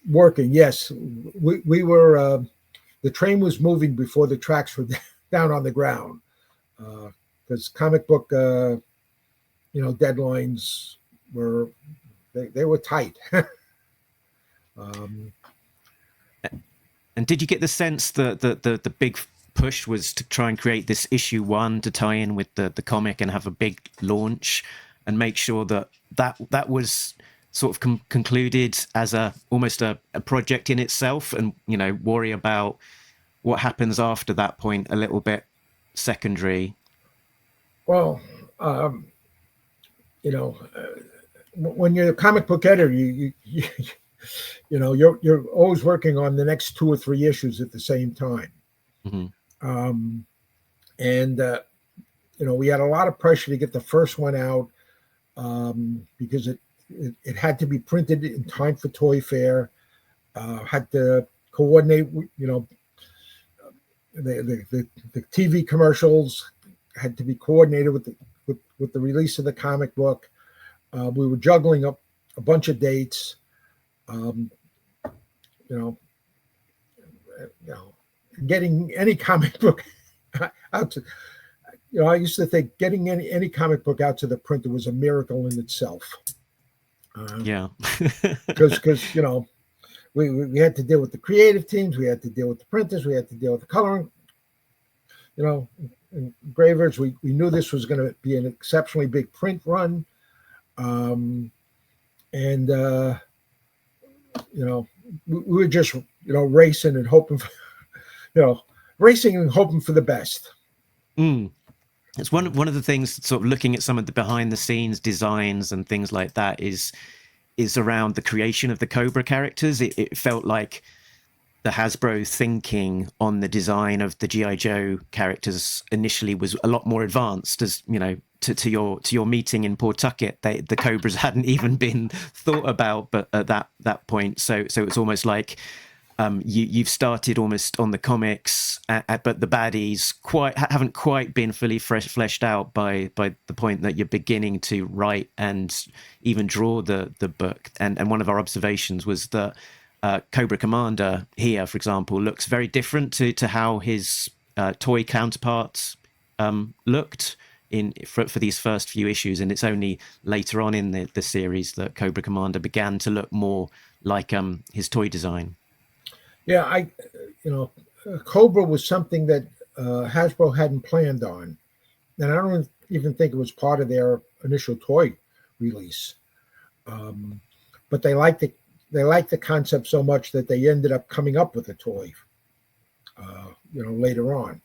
Speaker 5: working, yes, we were the train was moving before the tracks were down on the ground, because comic book deadlines were they were tight.
Speaker 3: And did you get the sense that the big push was to try and create this issue 1 to tie in with the comic and have a big launch and make sure that was sort of concluded as almost a project in itself, and worry about what happens after that point a little bit secondary?
Speaker 5: Well, when you're a comic book editor, you're always working on the next 2 or 3 issues at the same time.
Speaker 3: Mm-hmm.
Speaker 5: We had a lot of pressure to get the first one out, because it had to be printed in time for Toy Fair, had to coordinate, the TV commercials had to be coordinated with the release of the comic book. We were juggling up a bunch of dates, getting any comic book out to, I used to think getting any comic book out to the printer was a miracle in itself.
Speaker 3: Yeah.
Speaker 5: Because we had to deal with the creative teams, we had to deal with the printers, we had to deal with the coloring, engravers. We knew this was going to be an exceptionally big print run. We were just, racing and hoping for, racing and hoping for the best.
Speaker 3: It's one of the things, sort of looking at some of the behind the scenes designs and things like that, is around the creation of the Cobra characters. It felt like the Hasbro thinking on the design of the G.I. Joe characters initially was a lot more advanced. As to your meeting in Pawtucket, the Cobras hadn't even been thought about, but at that point, so it's almost like you've started almost on the comics, but the baddies haven't quite been fully fleshed out by the point that you're beginning to write and even draw the book. And one of our observations was that Cobra Commander here, for example, looks very different to how his toy counterparts looked for these first few issues, and it's only later on in the series that Cobra Commander began to look more like his toy design.
Speaker 5: Yeah, Cobra was something that Hasbro hadn't planned on, and I don't even think it was part of their initial toy release. But they liked the concept so much that they ended up coming up with a toy, later on.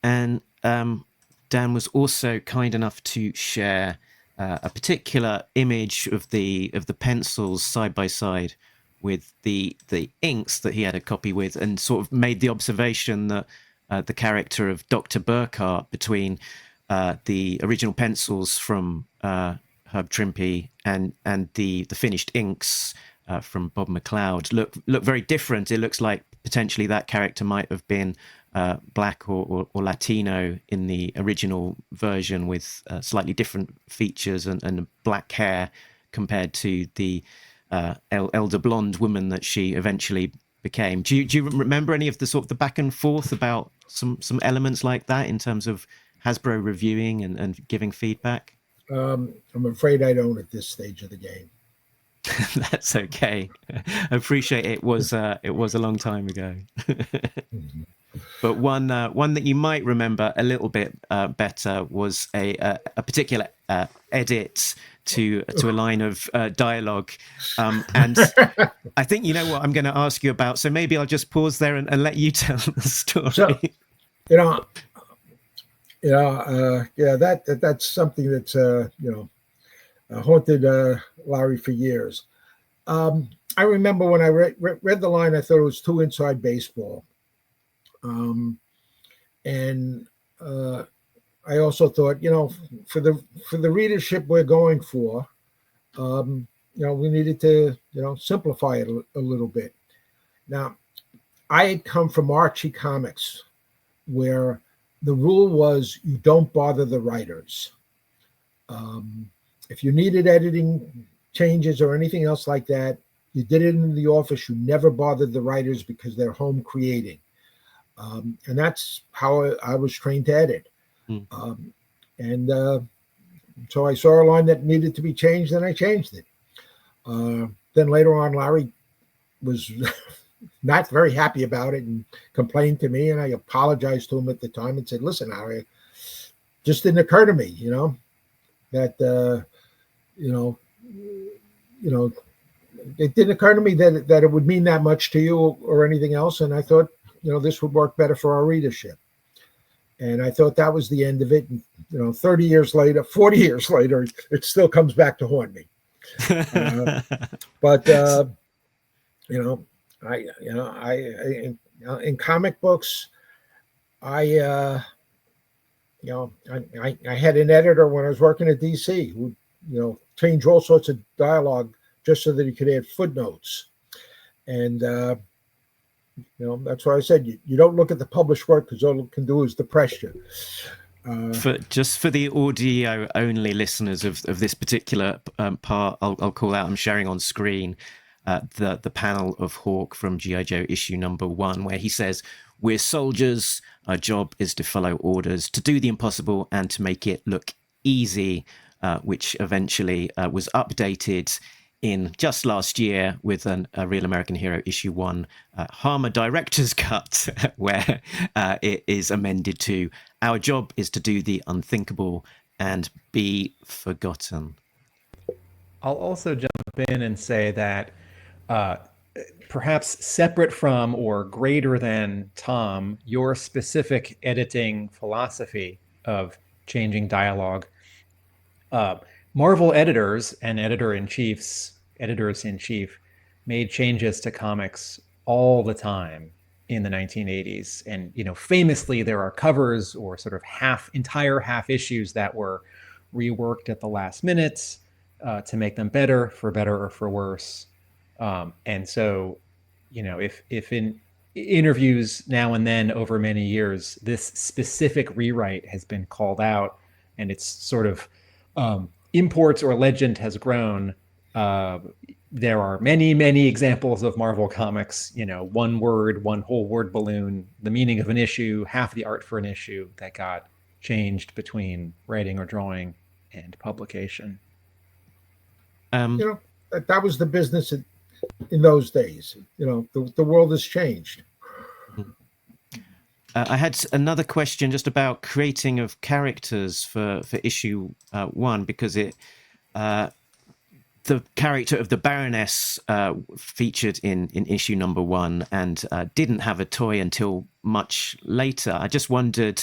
Speaker 3: And Dan was also kind enough to share a particular image of the pencils side by side with the inks that he had a copy with, and sort of made the observation that the character of Dr. Burkhart, between the original pencils from Herb Trimpe and the finished inks from Bob McLeod, look very different. It looks like potentially that character might have been black or Latino in the original version, with slightly different features and black hair compared to the elder blonde woman that she eventually became. Do you remember any of the sort of the back and forth about some elements like that in terms of Hasbro reviewing and giving feedback?
Speaker 5: I'm afraid I don't at this stage of the game.
Speaker 3: That's okay. I appreciate it was a long time ago. But one that you might remember a little bit better was a particular edit to a line of dialogue, and I think you know what I'm going to ask you about. So maybe I'll just pause there and let you tell the story.
Speaker 5: So, that's something that's haunted Larry for years. I remember when I read the line, I thought it was too inside baseball. I also thought, for the readership we're going for, we needed to, simplify it a little bit. Now, I had come from Archie Comics, where the rule was you don't bother the writers. If you needed editing changes or anything else like that, you did it in the office. You never bothered the writers because they're home creating. And that's how I was trained to edit. So I saw a line that needed to be changed, and I changed it. Then later on, Larry was not very happy about it and complained to me, and I apologized to him at the time and said, listen, Larry, it just didn't occur to me, that, it didn't occur to me that it would mean that much to you or anything else. And I thought, this would work better for our readership. And I thought that was the end of it. And, 30 years later, 40 years later, it still comes back to haunt me. But in comic books, I had an editor when I was working at DC who, changed all sorts of dialogue just so that he could add footnotes. And, that's why I said you don't look at the published work, because all it can do is depress you.
Speaker 3: For the audio only listeners of this particular part, I'll call out, I'm sharing on screen the panel of Hawk from G.I. Joe issue #1, where he says, "We're soldiers. Our job is to follow orders, to do the impossible, and to make it look easy," which eventually was updated in just last year with a Real American Hero issue 1 Harmer director's cut, where it is amended to, "Our job is to do the unthinkable and be forgotten."
Speaker 4: I'll also jump in and say that perhaps separate from or greater than Tom, your specific editing philosophy of changing dialogue, Marvel editors and editors in chief made changes to comics all the time in the 1980s. And, famously, there are covers or sort of entire half issues that were reworked at the last minute to make them better or for worse. And so, if in interviews now and then over many years, this specific rewrite has been called out and it's sort of imports or legend has grown, there are many, many examples of Marvel comics, one word, one whole word balloon, the meaning of an issue, half the art for an issue that got changed between writing or drawing and publication.
Speaker 5: That was the business in those days. The world has changed.
Speaker 3: I had another question just about creating of characters for issue 1, because the character of the Baroness featured in issue #1 and didn't have a toy until much later. I just wondered,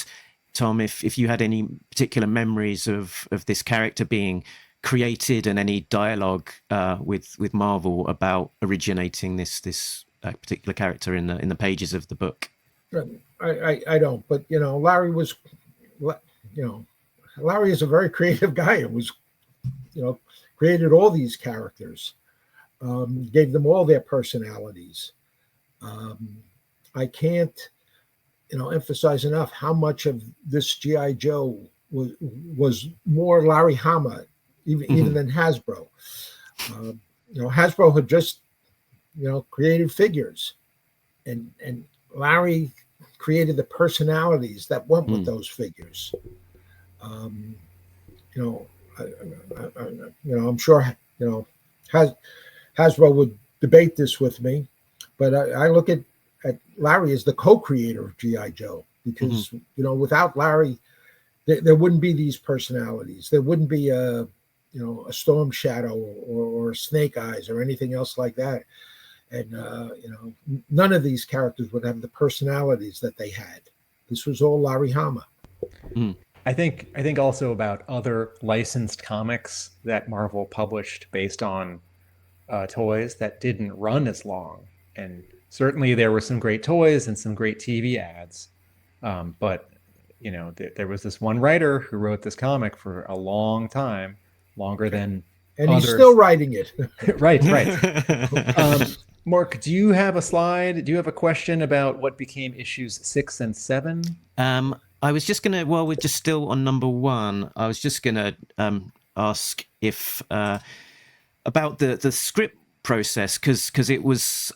Speaker 3: Tom, if you had any particular memories of this character being created and any dialogue with Marvel about originating this particular character in the pages of the book.
Speaker 5: I don't, but Larry was, Larry is a very creative guy. It was, created all these characters, gave them all their personalities. I can't, emphasize enough how much of this G.I. Joe was more Larry Hama, even than Hasbro. Hasbro had just, created figures, and Larry created the personalities that went with those figures. I'm sure Hasbro would debate this with me, but I look at Larry as the co-creator of G.I. Joe, because without Larry, there wouldn't be these personalities. There wouldn't be a Storm Shadow or Snake Eyes or anything else like that. And none of these characters would have the personalities that they had. This was all Larry Hama.
Speaker 4: I think also about other licensed comics that Marvel published based on toys that didn't run as long. And certainly there were some great toys and some great TV ads. But there was this one writer who wrote this comic for a long time, longer than
Speaker 5: and
Speaker 4: others.
Speaker 5: He's still writing it.
Speaker 4: Right. Mark, do you have a slide? Do you have a question about what became issues 6 and 7?
Speaker 3: I was just going to, while we're just still on #1, I was just going to ask if about the script process, because it was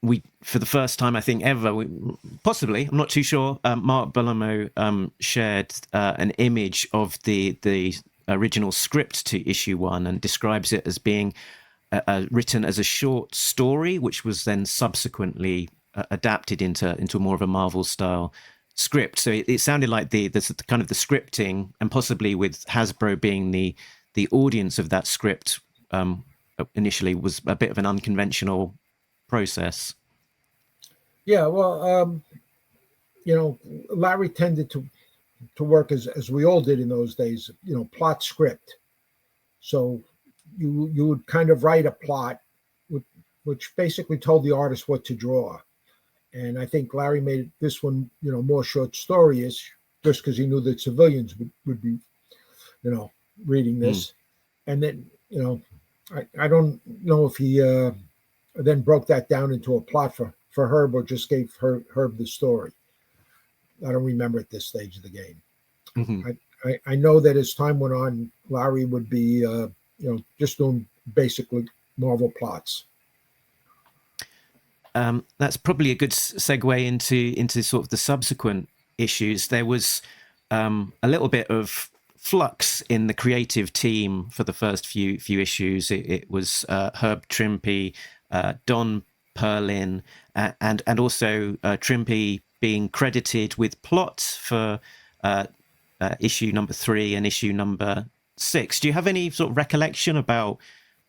Speaker 3: we, for the first time I think ever, possibly, I'm not too sure, Mark Bellomo shared an image of the original script to issue 1 and describes it as being written as a short story, which was then subsequently adapted into more of a Marvel style script. So it sounded like the kind of the scripting, and possibly with Hasbro being the audience of that script initially, was a bit of an unconventional process.
Speaker 5: Yeah, well, Larry tended to work as we all did in those days, plot script. So you would kind of write a plot which basically told the artist what to draw. And I think Larry made this one, more short story-ish, just because he knew that civilians would be, reading this. And then, I don't know if he then broke that down into a plot for Herb, or just gave Herb the story. I don't remember at this stage of the game. I know that as time went on, Larry would be, just doing basically Marvel plots.
Speaker 3: that's probably a good segue into sort of the subsequent issues. There was a little bit of flux in the creative team for the first few issues. It was Herb Trimpe, Don Perlin, and also Trimpe being credited with plots for issue number 3 and issue number 6. Do you have any sort of recollection about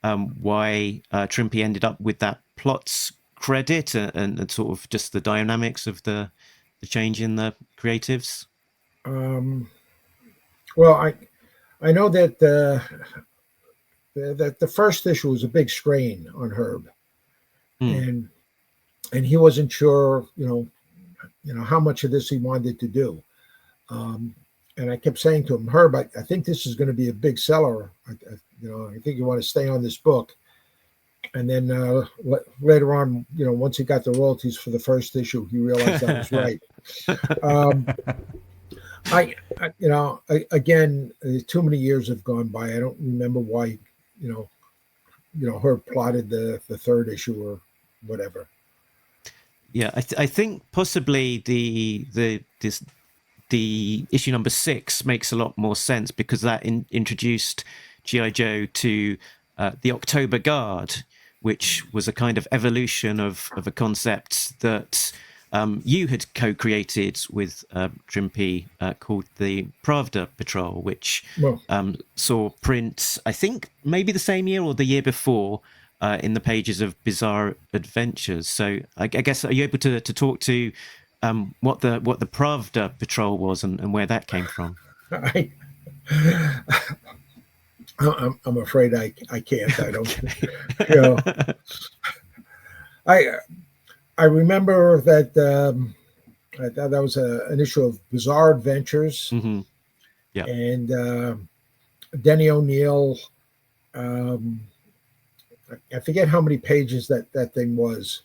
Speaker 3: why Trimpe ended up with that plots credit and sort of just the dynamics of the change in the creatives?
Speaker 5: Well, I know that the first issue was a big strain on Herb, and he wasn't sure, you know how much of this he wanted to do. And I kept saying to him, Herb, I think this is going to be a big seller. I think you want to stay on this book. And then later on, once he got the royalties for the first issue, he realized that was right. Again, too many years have gone by. I don't remember why, Herb plotted the third issue or whatever.
Speaker 3: Yeah, I think possibly the issue number 6 makes a lot more sense because that introduced G.I. Joe to the October Guard, which was a kind of evolution of a concept that you had co-created with Trimpe called the Pravda Patrol, which saw print, I think, maybe the same year or the year before in the pages of Bizarre Adventures. So I guess, are you able to talk to what the Pravda Patrol was and where that came from?
Speaker 5: I'm afraid I can't. I don't. I remember that that was an issue of Bizarre Adventures,
Speaker 3: Yeah,
Speaker 5: and Denny O'Neil. I forget how many pages that thing was,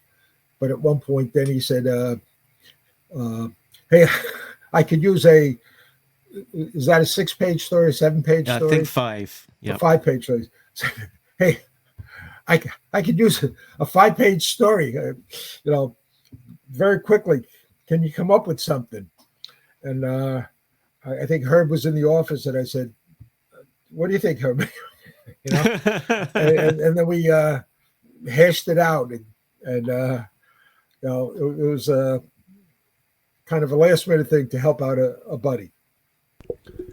Speaker 5: but at one point, Denny said, "Hey, I could use a." Is that a 6-page story, a 7-page story?
Speaker 3: I think 5. Yeah,
Speaker 5: 5-page story. Hey, I could use a 5-page story, very quickly. Can you come up with something? And I think Herb was in the office, and I said, "What do you think, Herb?" and then we hashed it out, and it was kind of a last-minute thing to help out a buddy.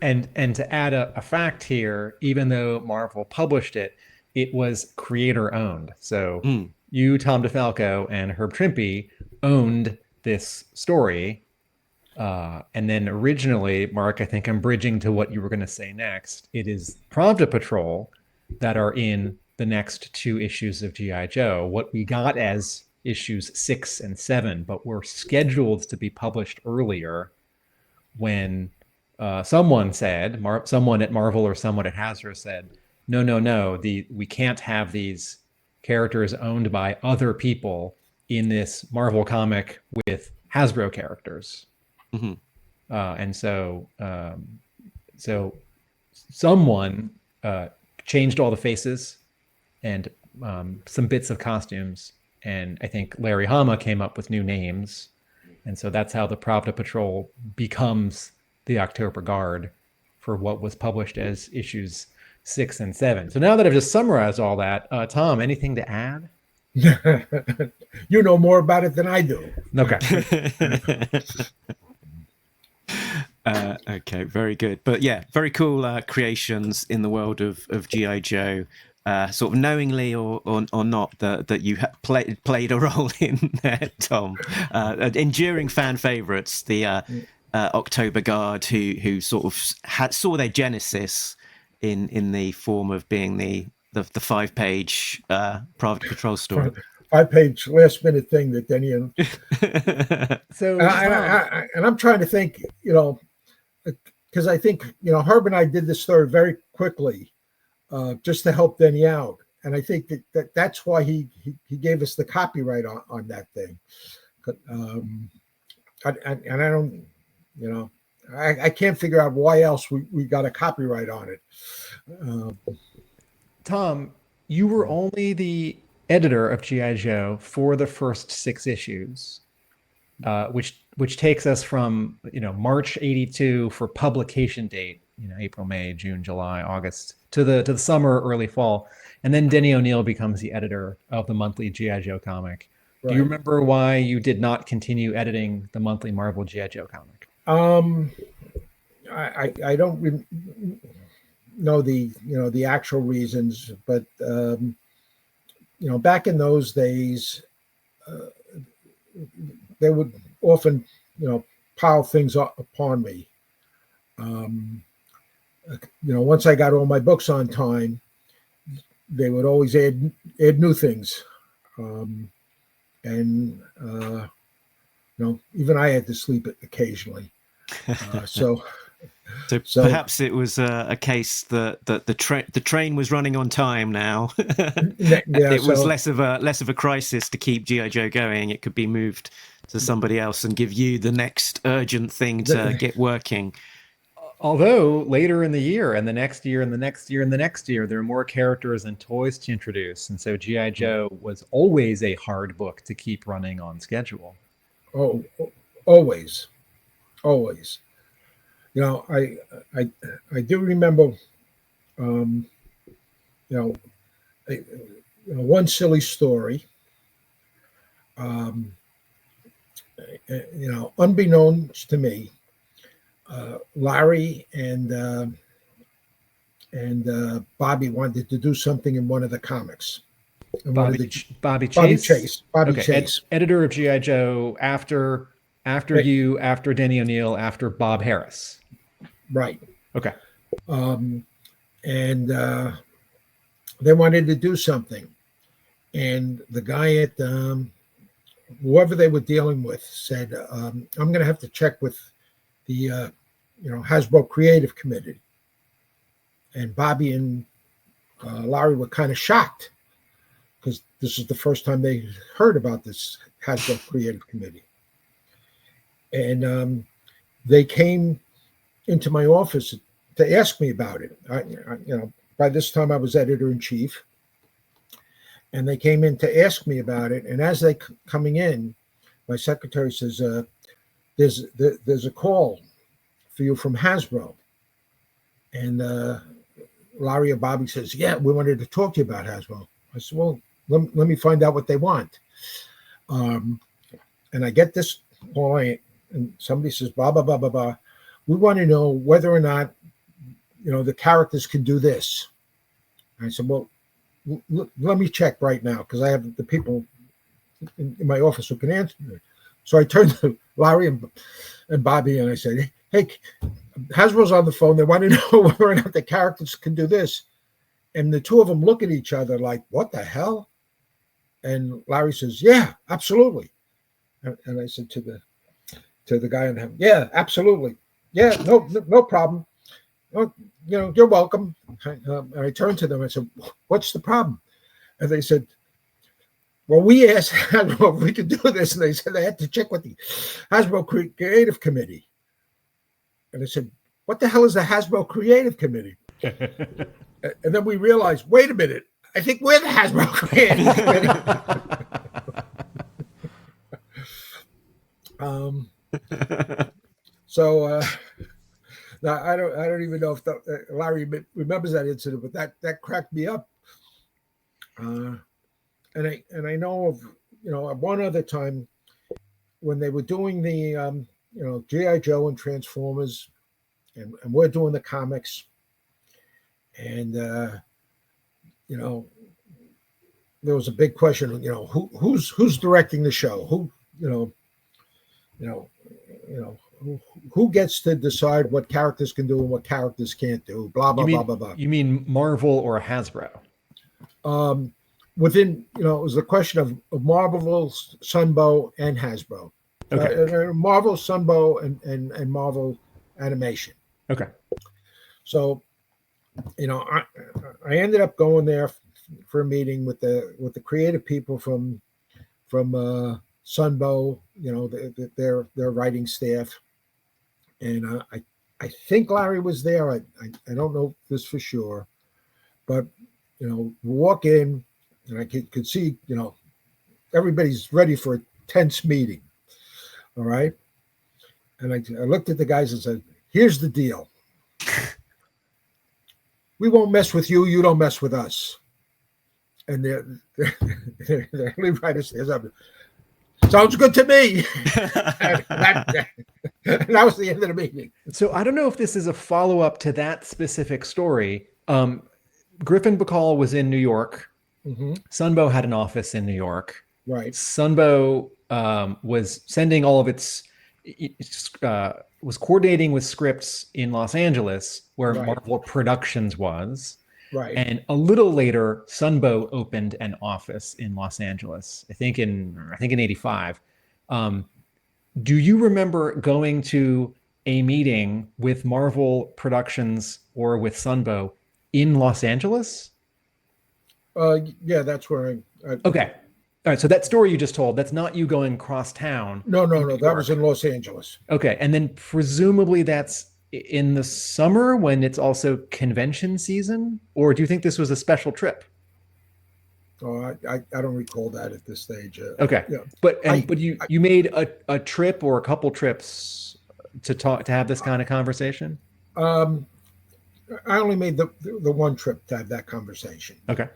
Speaker 4: And to add a fact here, even though Marvel published it, it was creator owned. So you, Tom DeFalco, and Herb Trimpe owned this story. And then originally, Mark, I think I'm bridging to what you were going to say next. It is Pravda Patrol that are in the next 2 issues of G.I. Joe. What we got as issues 6 and 7, but were scheduled to be published earlier when someone said, someone at Marvel or someone at Hasbro said, no, we can't have these characters owned by other people in this Marvel comic with Hasbro characters. And so someone changed all the faces and some bits of costumes, and I think Larry Hama came up with new names, and so that's how the Pravda Patrol becomes the October Guard for what was published as issues 6 and 7. So now that I've just summarized all that, Tom, anything to add?
Speaker 5: You know more about it than I do.
Speaker 4: Okay.
Speaker 3: Okay, very good. But yeah, very cool creations in the world of G.I. Joe. Sort of knowingly or not, that you played a role in there, Tom. Enduring fan favorites, the October Guard, who sort of saw their genesis in the form of being the 5-page Pravda Patrol story.
Speaker 5: 5-page last-minute thing that Denny and
Speaker 4: So
Speaker 5: and I'm trying to think, because I think Herb and I did this story very quickly, just to help Denny out, and I think that's why he gave us the copyright on that thing. And I don't, I can't figure out why else we got a copyright on it.
Speaker 4: Tom, you were only the editor of G.I. Joe for the first 6 issues, which takes us from March '82 for publication date, April, May, June, July, August to the summer, early fall, and then Denny O'Neil becomes the editor of the monthly G.I. Joe comic.
Speaker 5: Right.
Speaker 4: Do you remember why you did not continue editing the monthly Marvel G.I. Joe comic?
Speaker 5: I don't know the actual reasons, but back in those days, they would often pile things upon me. Once I got all my books on time, they would always add new things, and even I had to sleep occasionally. So
Speaker 3: perhaps it was a case that the train was running on time now. It was less of a crisis to keep G.I. Joe going. It could be moved to somebody else and give you the next urgent thing to get working.
Speaker 4: Although later in the year and the next year and the next year and the next year, there are more characters and toys to introduce. And so G.I. Joe was always a hard book to keep running on schedule.
Speaker 5: Oh, always. I do remember, one silly story. Unbeknownst to me, Larry and Bobby wanted to do something in one of the comics.
Speaker 4: Bobby Chase, editor of G.I. Joe after you, after Denny O'Neil, after Bob Harris.
Speaker 5: Right.
Speaker 4: Okay.
Speaker 5: And they wanted to do something, and the guy at whoever they were dealing with said, "I'm going to have to check with the Hasbro Creative Committee." And Bobby and Larry were kind of shocked because this is the first time they heard about this Hasbro Creative Committee. And they came into my office to ask me about it. By this time I was editor-in-chief, and they came in to ask me about it. And as they coming in, my secretary says, "There's a call for you from Hasbro." And Larry or Bobby says, "Yeah, we wanted to talk to you about Hasbro." I said, "Well, let me find out what they want." And I get this call, and somebody says, "Blah, blah, blah, blah, blah. We want to know whether or not, the characters can do this." And I said, "Well, let me check right now, because I have the people in my office who can answer me." So I turned to Larry and Bobby, and I said, "Hey, Hasbro's on the phone. They want to know whether or not the characters can do this." And the two of them look at each other like, "What the hell?" And Larry says, "Yeah, absolutely." And I said to the guy in heaven, "Yeah, absolutely. Yeah, no problem. Oh, you're welcome." And I turned to them. I said, "What's the problem?" And they said, "Well, we asked Hasbro if we could do this," and they said they had to check with the Hasbro Creative Committee. And I said, "What the hell is the Hasbro Creative Committee?" And then we realized, wait a minute, I think we're the Hasbro Creative Committee. So now I don't even know if Larry remembers that incident, but that cracked me up. And I know of one other time when they were doing the G.I. Joe and Transformers, and we're doing the comics, and there was a big question, who's directing the show, who gets to decide what characters can do and what characters can't do, blah blah blah blah blah.
Speaker 4: You mean Marvel or Hasbro?
Speaker 5: Within, it was a question of Marvel, Sunbow, and Hasbro.
Speaker 4: Okay.
Speaker 5: Marvel, Sunbow, and Marvel Animation.
Speaker 4: Okay.
Speaker 5: So, I ended up going there for a meeting with the creative people from Sunbow, their writing staff, and I think Larry was there. I don't know this for sure, but walk in, and I could see, everybody's ready for a tense meeting. All right. And I looked at the guys and said, here's the deal. We won't mess with you. You don't mess with us. And their lead writer says, sounds good to me. And that was the end of the meeting.
Speaker 4: So I don't know if this is a follow-up to that specific story. Griffin Bacall was in New York.
Speaker 5: Mm-hmm.
Speaker 4: Sunbow had an office in New York.
Speaker 5: Right.
Speaker 4: Sunbow was sending all of its was coordinating with scripts in Los Angeles, where
Speaker 5: Right.
Speaker 4: Marvel Productions was.
Speaker 5: Right.
Speaker 4: And a little later, Sunbow opened an office in Los Angeles. I think in '85. Do you remember going to a meeting with Marvel Productions or with Sunbow in Los Angeles?
Speaker 5: Yeah, that's where I
Speaker 4: Okay. All right. So that story you just told, that's not you going cross town.
Speaker 5: No. That was in Los Angeles.
Speaker 4: Okay. And then presumably that's in the summer when it's also convention season? Or do you think this was a special trip?
Speaker 5: Oh, I don't recall that at this stage.
Speaker 4: Okay.
Speaker 5: Yeah.
Speaker 4: But you made a trip or a couple trips to have this kind of conversation?
Speaker 5: I only made the one trip to have that conversation.
Speaker 4: Okay.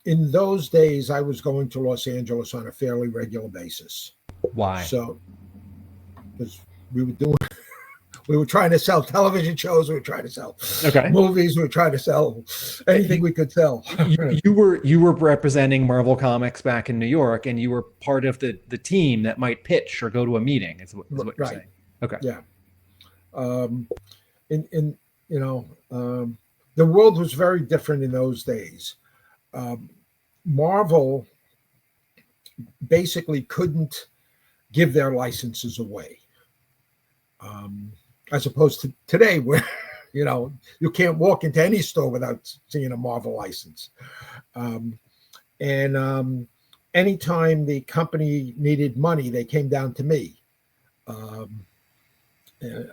Speaker 5: In those days, I was going to Los Angeles on a fairly regular basis.
Speaker 4: Why?
Speaker 5: So, because we were trying to sell television shows, we were trying to sell movies, we were trying to sell anything we could sell.
Speaker 4: you were representing Marvel Comics back in New York, and you were part of the team that might pitch or go to a meeting. Is what you're
Speaker 5: Right.
Speaker 4: saying? Okay.
Speaker 5: Yeah. The world was very different in those days. Marvel basically couldn't give their licenses away, as opposed to today, where you can't walk into any store without seeing a Marvel license. Anytime the company needed money, they came down to me. And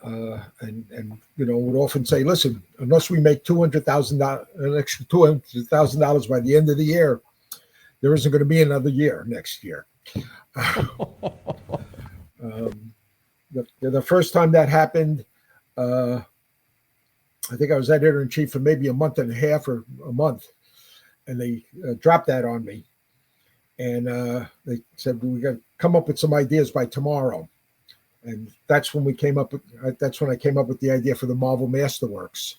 Speaker 5: would often say, listen, unless we make $200,000, an extra $200,000 by the end of the year, there isn't going to be another year next year. The first time that happened, I think I was editor-in-chief for maybe a month and a half or a month, and they dropped that on me. And they said, we got to come up with some ideas by tomorrow. And that's when I came up with the idea for the Marvel Masterworks.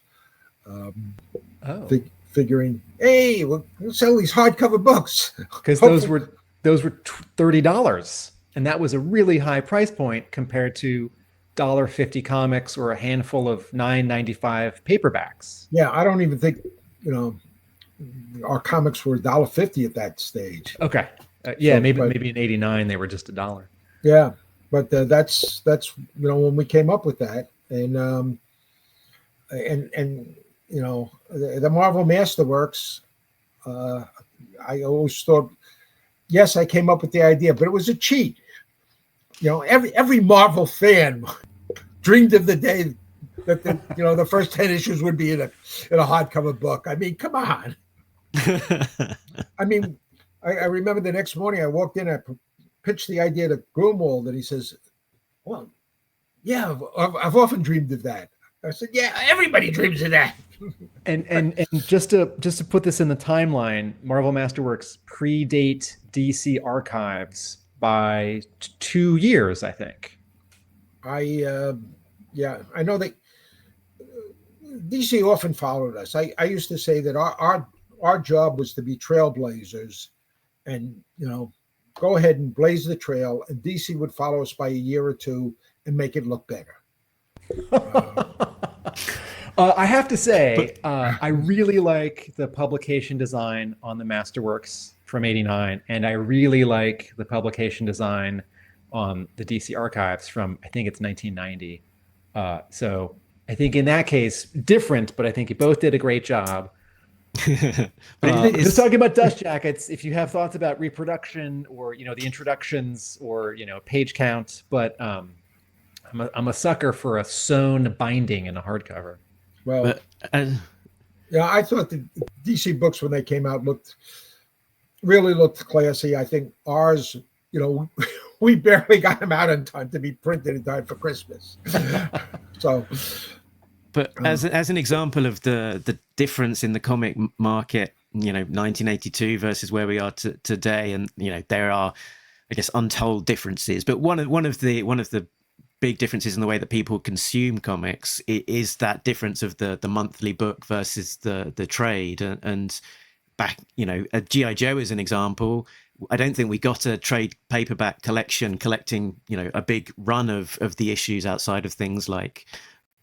Speaker 5: Figuring, hey, we'll sell these hardcover books,
Speaker 4: because those were $30, and that was a really high price point compared to $1.50 comics or a handful of $9.95 paperbacks.
Speaker 5: Yeah, I don't even think our comics were $1.50 at that stage.
Speaker 4: Okay, maybe in '89 they were just $1.
Speaker 5: Yeah. But that's when we came up with that, and the Marvel Masterworks. I always thought, yes, I came up with the idea, but it was a cheat. Every Marvel fan dreamed of the day that the first 10 issues would be in a hardcover book. I mean, come on. I mean, I remember the next morning I walked in. I pitched the idea to Grunwald, and he says, well, yeah, I've often dreamed of that. I said, yeah, everybody dreams of that.
Speaker 4: And just to put this in the timeline, Marvel Masterworks predate DC Archives by 2 years, I think. I
Speaker 5: know that DC often followed us. I used to say that our job was to be trailblazers, and go ahead and blaze the trail, and DC would follow us by a year or two and make it look better.
Speaker 4: I have to say, I really like the publication design on the Masterworks from '89, and I really like the publication design on the DC Archives from, I think it's 1990. So I think in that case, different, but I think you both did a great job. Just talking about Dust Jackets, if you have thoughts about reproduction or the introductions or page count, but I'm a sucker for a sewn binding in a hardcover.
Speaker 5: Well, I thought the DC books when they came out looked really looked classy. I think ours, we barely got them out in time to be printed in time for Christmas. So,
Speaker 3: but as an example of the difference in the comic market, 1982 versus where we are today, and there are, I guess, untold differences. But one of the big differences in the way that people consume comics is that difference of the monthly book versus the trade. And back, a G.I. Joe is an example. I don't think we got a trade paperback collecting, a big run of the issues outside of things like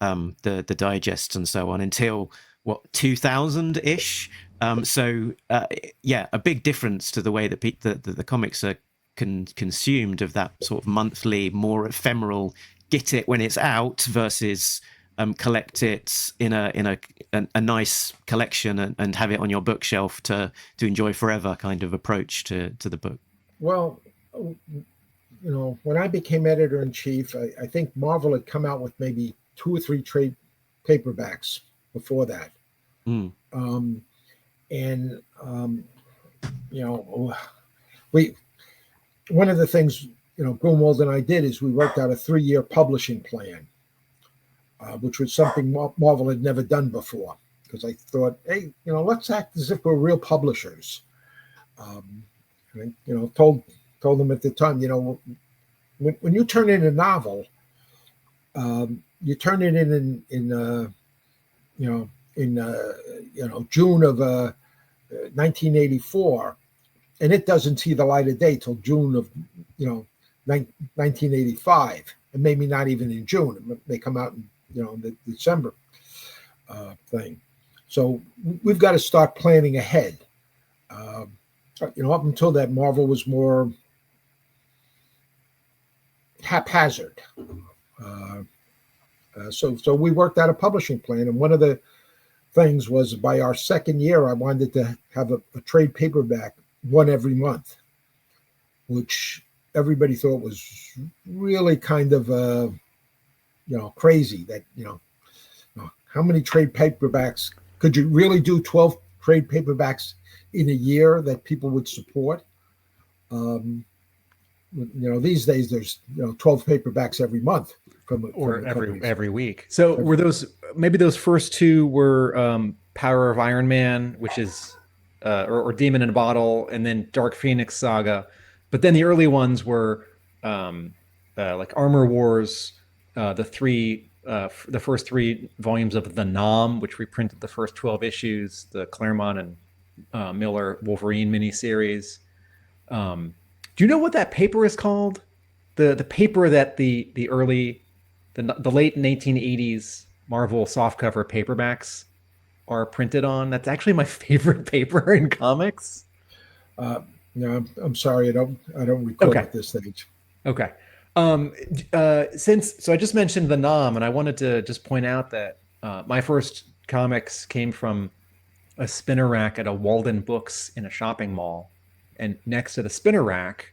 Speaker 3: the digests and so on until 2000-ish. A big difference to the way that the comics are consumed, of that sort of monthly, more ephemeral, get it when it's out versus collect it in a nice collection and have it on your bookshelf to enjoy forever kind of approach to the book.
Speaker 5: Well, when I became editor-in-chief, I think Marvel had come out with maybe 2 or 3 trade paperbacks before that. One of the things, Grunwald and I did is we worked out a 3-year publishing plan, which was something Marvel had never done before. Because I thought, hey, let's act as if we're real publishers. And told them at the time, when you turn in a novel, you turn it in June of 1984, and it doesn't see the light of day till June of 1985, and maybe not even in June. It may come out in the December thing. So we've got to start planning ahead. Up until that, Marvel was more haphazard. So we worked out a publishing plan, and one of the things was, by our second year, I wanted to have a trade paperback, one every month, which everybody thought was really kind of crazy. That how many trade paperbacks could you really do? 12 trade paperbacks in a year that people would support. These days there's 12 paperbacks every month from
Speaker 4: every week. So were those first 2 were Power of Iron Man, which is or Demon in a Bottle, and then Dark Phoenix Saga, but then the early ones were like Armor Wars, the first 3 volumes of the Nom, which reprinted the first 12 issues, the Claremont and Miller Wolverine miniseries. Do you know what that paper is called? The paper that the late 1980s Marvel softcover paperbacks are printed on? That's actually my favorite paper in comics.
Speaker 5: No, I'm sorry, I don't recall at this stage.
Speaker 4: Okay. So I just mentioned the Nom, and I wanted to just point out that my first comics came from a spinner rack at a Walden Books in a shopping mall, and next to the spinner rack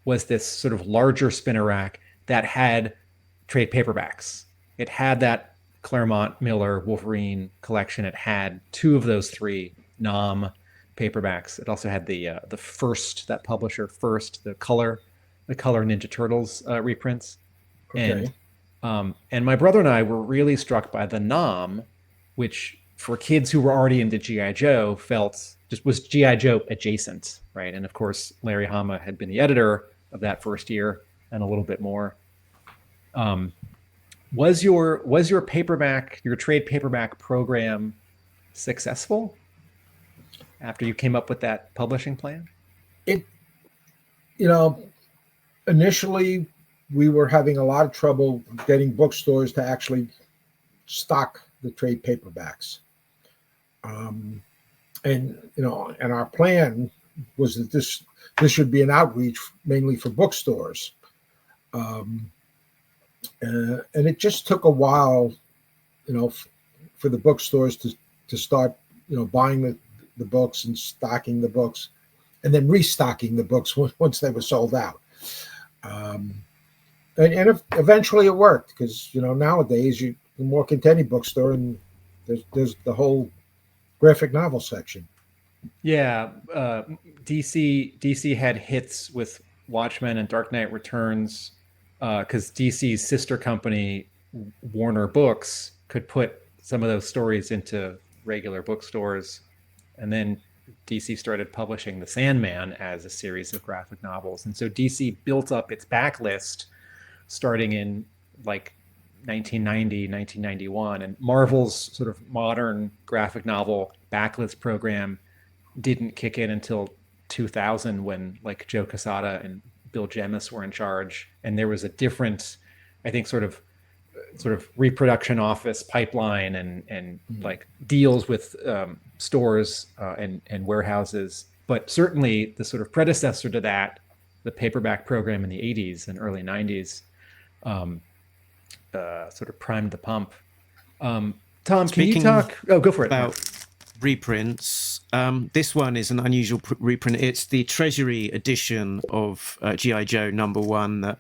Speaker 4: was this sort of larger spinner rack that had trade paperbacks. It had that Claremont Miller Wolverine collection. It had 2 of those 3 Nom paperbacks. It also had the First, that publisher First, the color Ninja Turtles reprints.
Speaker 5: Okay.
Speaker 4: And my brother and I were really struck by the Nom, which for kids who were already into G.I. Joe was G.I. Joe adjacent, right? And of course, Larry Hama had been the editor of that first year and a little bit more. Was your trade paperback program successful after you came up with that publishing plan?
Speaker 5: Initially we were having a lot of trouble getting bookstores to actually stock the trade paperbacks. And our plan was that this should be an outreach mainly for bookstores. And it just took a while, for the bookstores to start, buying the books and stocking the books, and then restocking the books once they were sold out. And eventually it worked, because nowadays you can walk into any bookstore and there's the whole graphic novel section.
Speaker 4: Yeah, DC had hits with Watchmen and Dark Knight Returns because DC's sister company Warner Books could put some of those stories into regular bookstores, and then DC started publishing The Sandman as a series of graphic novels, and so DC built up its backlist starting in like 1990, 1991, and Marvel's sort of modern graphic novel backlist program didn't kick in until 2000 when like Joe Quesada and Bill Jemas were in charge, and there was a different, I think, sort of reproduction office pipeline and like deals with stores and warehouses. But certainly the sort of predecessor to that, the paperback program in the 80s and early 90s, sort of primed the pump. Tom,
Speaker 3: Speaking
Speaker 4: can you talk? Oh, go for it.
Speaker 3: About reprints. This one is an unusual reprint. It's the Treasury edition of G.I. Joe #1 that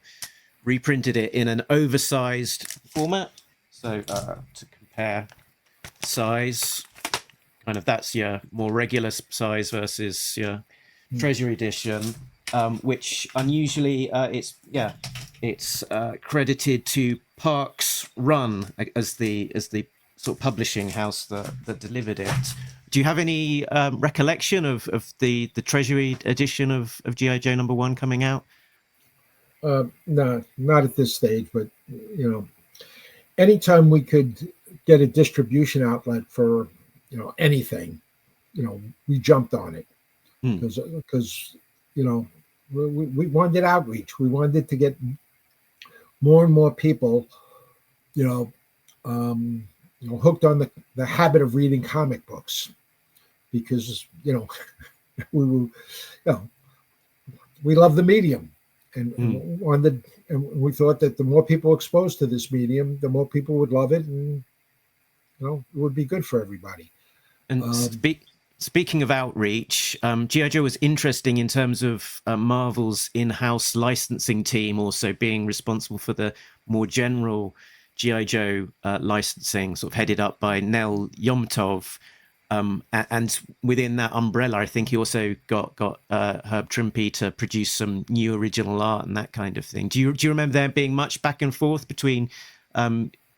Speaker 3: reprinted it in an oversized format. So to compare size, kind of that's your more regular size versus your Treasury edition, which unusually it's credited to Parks Run as the sort of publishing house that delivered it. Do you have any recollection of the Treasury edition of G.I. Joe #1 coming out?
Speaker 5: No, not at this stage, but anytime we could get a distribution outlet for anything, we jumped on it because we wanted outreach. We wanted to get more and more people hooked on the habit of reading comic books, because we love the medium. And we thought that the more people exposed to this medium, the more people would love it, and it would be good for everybody.
Speaker 3: And speaking of outreach, G.I. Joe was interesting in terms of Marvel's in-house licensing team also being responsible for the more general G.I. Joe licensing, sort of headed up by Nel Yomtov. And within that umbrella, I think he also got Herb Trimpe to produce some new original art and that kind of thing. Do you remember there being much back and forth between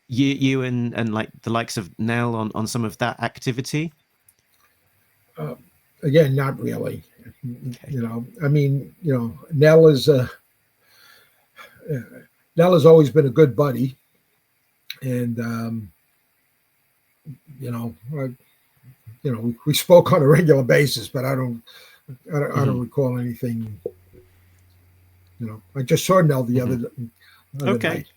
Speaker 3: you and like the likes of Nell on some of that activity?
Speaker 5: Again, not really. Okay. I mean, Nell has always been a good buddy, and we spoke on a regular basis, but I don't recall anything. I just saw Nell the other night.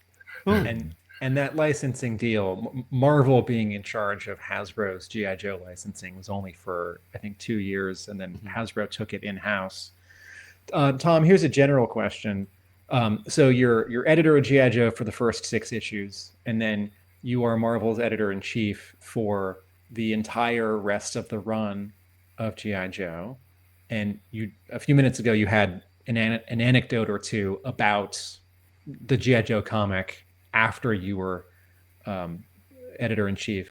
Speaker 4: And that licensing deal, Marvel being in charge of Hasbro's G.I. Joe licensing, was only for, I think, 2 years, and then Hasbro took it in-house. Tom, here's a general question. So you're editor of G.I. Joe for the first 6 issues, and then you are Marvel's editor-in-chief for the entire rest of the run of G.I. Joe. And a few minutes ago, you had an anecdote or two about the G.I. Joe comic after you were editor-in-chief.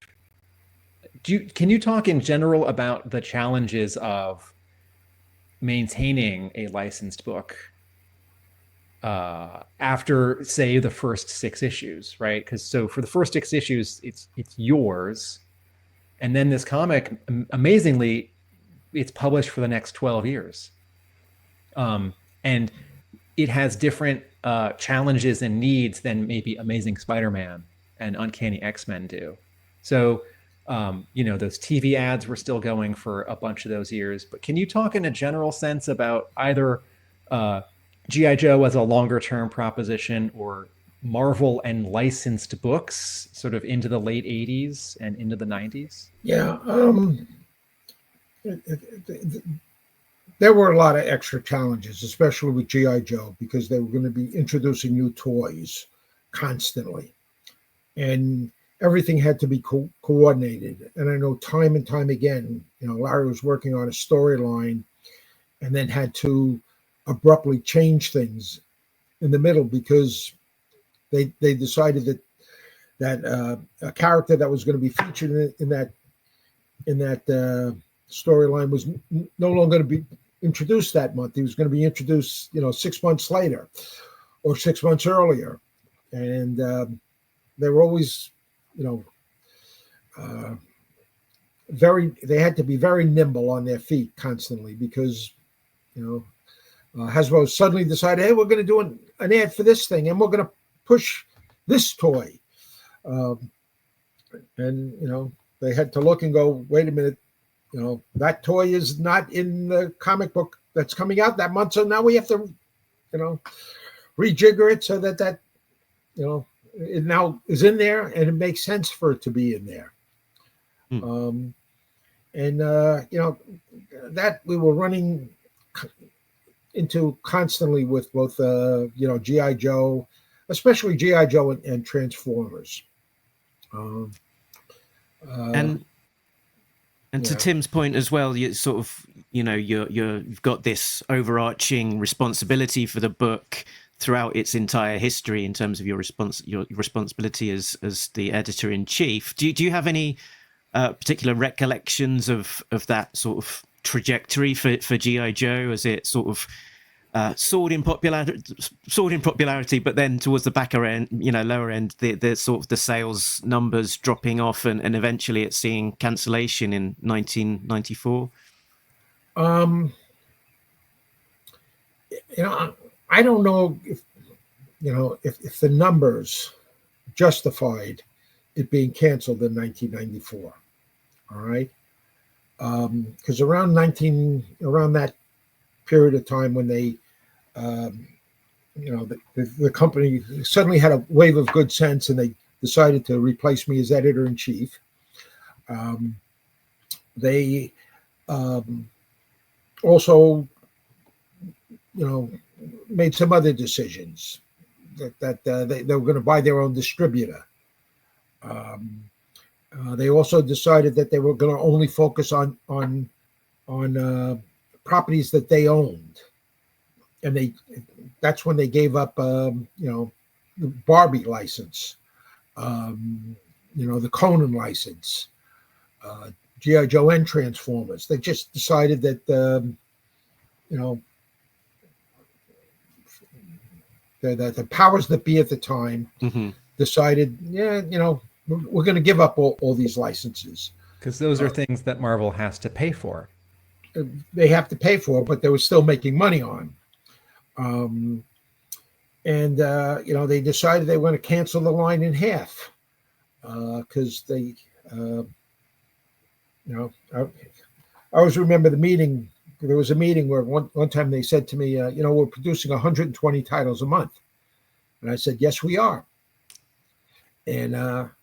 Speaker 4: Can you talk in general about the challenges of maintaining a licensed book after, say, the first 6 issues, right? Because for the first 6 issues, it's yours. And then this comic, amazingly, it's published for the next 12 years. And it has different challenges and needs than maybe Amazing Spider-Man and Uncanny X-Men do. So, those TV ads were still going for a bunch of those years. But can you talk in a general sense about either G.I. Joe as a longer-term proposition or Marvel and licensed books sort of into the late 80s and into the 90s?
Speaker 5: Yeah. There were a lot of extra challenges, especially with G.I. Joe, because they were going to be introducing new toys constantly. And everything had to be coordinated. And I know time and time again, Larry was working on a storyline and then had to abruptly change things in the middle because they decided that a character that was going to be featured in that storyline was no longer going to be introduced that month. He was going to be introduced, 6 months later or 6 months earlier. And they were always, they had to be very nimble on their feet constantly because, Hasbro suddenly decided, hey, we're going to do an ad for this thing and we're going to push this toy. And they had to look and go, wait a minute, that toy is not in the comic book that's coming out that month. So now we have to, rejigger it so that it now is in there and it makes sense for it to be in there. That we were running into constantly with both, G.I. Joe, especially G.I. Joe and Transformers.
Speaker 3: And to Tim's point as well, you sort of, you've got this overarching responsibility for the book throughout its entire history in terms of your responsibility as the editor in chief. Do you have any particular recollections of that sort of trajectory for G.I. Joe as it sort of soared in popularity, but then towards the lower end, the sort of the sales numbers dropping off, and eventually it's seeing cancellation in 1994?
Speaker 5: I don't know if the numbers justified it being canceled in 1994. All right, because around that period of time when they, the company suddenly had a wave of good sense and they decided to replace me as editor in chief. They also, made some other decisions that they were going to buy their own distributor. They also decided that they were going to only focus on properties that they owned, and that's when they gave up, the Barbie license, the Conan license, G.I. Joe and Transformers. They just decided that, the powers that be at the time decided, we're going to give up all these licenses.
Speaker 4: Because those are things that Marvel has to pay for.
Speaker 5: They have to pay for, but they were still making money on. They decided they were going to cancel the line in half because they, I always remember the meeting. There was a meeting where one time they said to me, we're producing 120 titles a month. And I said, yes, we are. And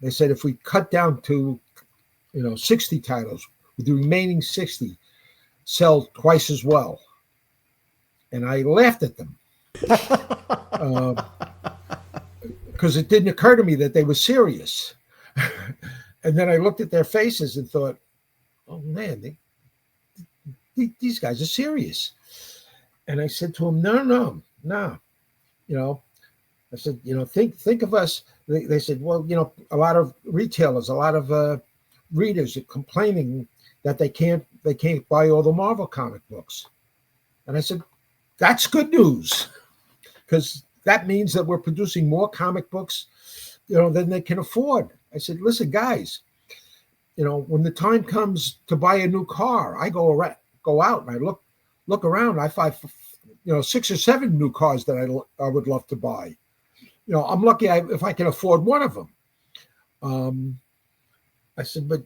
Speaker 5: they said, if we cut down to, 60 titles, with the remaining 60 sell twice as well. And I laughed at them because it didn't occur to me that they were serious. And then I looked at their faces and thought, oh man, these guys are serious. And I said to them, no. I said, think of us. They said, well, a lot of retailers, a lot of readers are complaining that they can't buy all the Marvel comic books. And I said, that's good news, because that means that we're producing more comic books, than they can afford. I said, listen, guys, when the time comes to buy a new car, I go out and I look around. I find, 6 or 7 new cars that I would love to buy. I'm lucky if I can afford one of them. I said, but,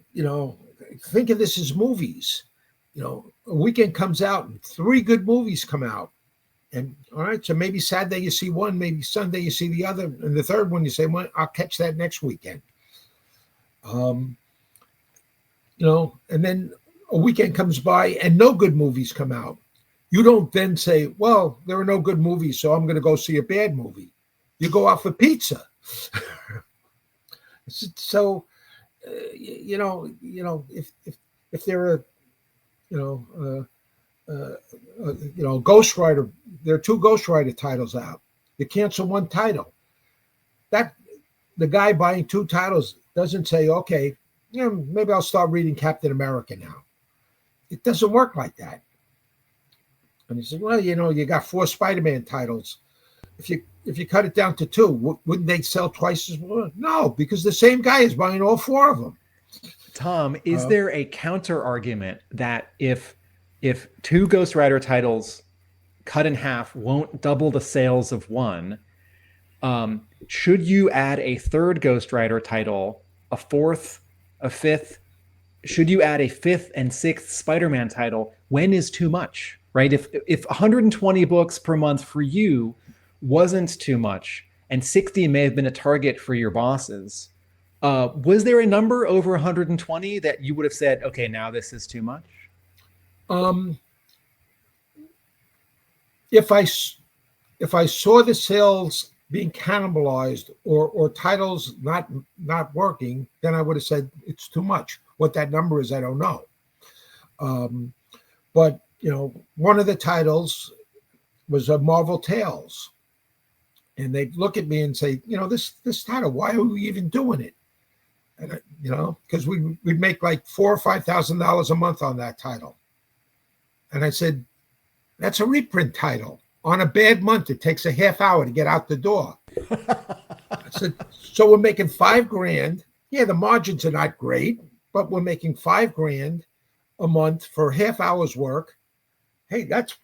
Speaker 5: think of this as movies. A weekend comes out and 3 good movies come out. And all right, so maybe Saturday you see one, maybe Sunday you see the other. And the third one you say, well, I'll catch that next weekend. And then a weekend comes by and no good movies come out. You don't then say, well, there are no good movies, so I'm going to go see a bad movie. You go out for pizza. So, if there are, Ghost Rider, there are 2 Ghost Rider titles out. You cancel one title. That the guy buying 2 titles doesn't say, okay, maybe I'll start reading Captain America now. it doesn't work like that. And he said, well, you got 4 Spider-Man titles. If you cut it down to 2, wouldn't they sell twice as well? No, because the same guy is buying all 4 of them.
Speaker 4: Tom, is there a counter argument that if 2 Ghost Rider titles cut in half won't double the sales of one, should you add a 3rd Ghost Rider title, a 4th, a 5th? Should you add a 5th and 6th Spider-Man title? When is too much, right? If 120 books per month for you wasn't too much, and 60 may have been a target for your bosses, was there a number over 120 that you would have said, okay, now this is too much?
Speaker 5: If I saw the sales being cannibalized or titles not working, then I would have said it's too much. What that number is, I don't know. But one of the titles was a Marvel Tales, and they'd look at me and say, this title, why are we even doing it? And because we'd make like $4,000 or $5,000 a month on that title. And I said, that's a reprint title. On a bad month, it takes a half hour to get out the door. I said, so we're making $5,000. Yeah, the margins are not great, but we're making $5,000 a month for half hour's work. Hey, that's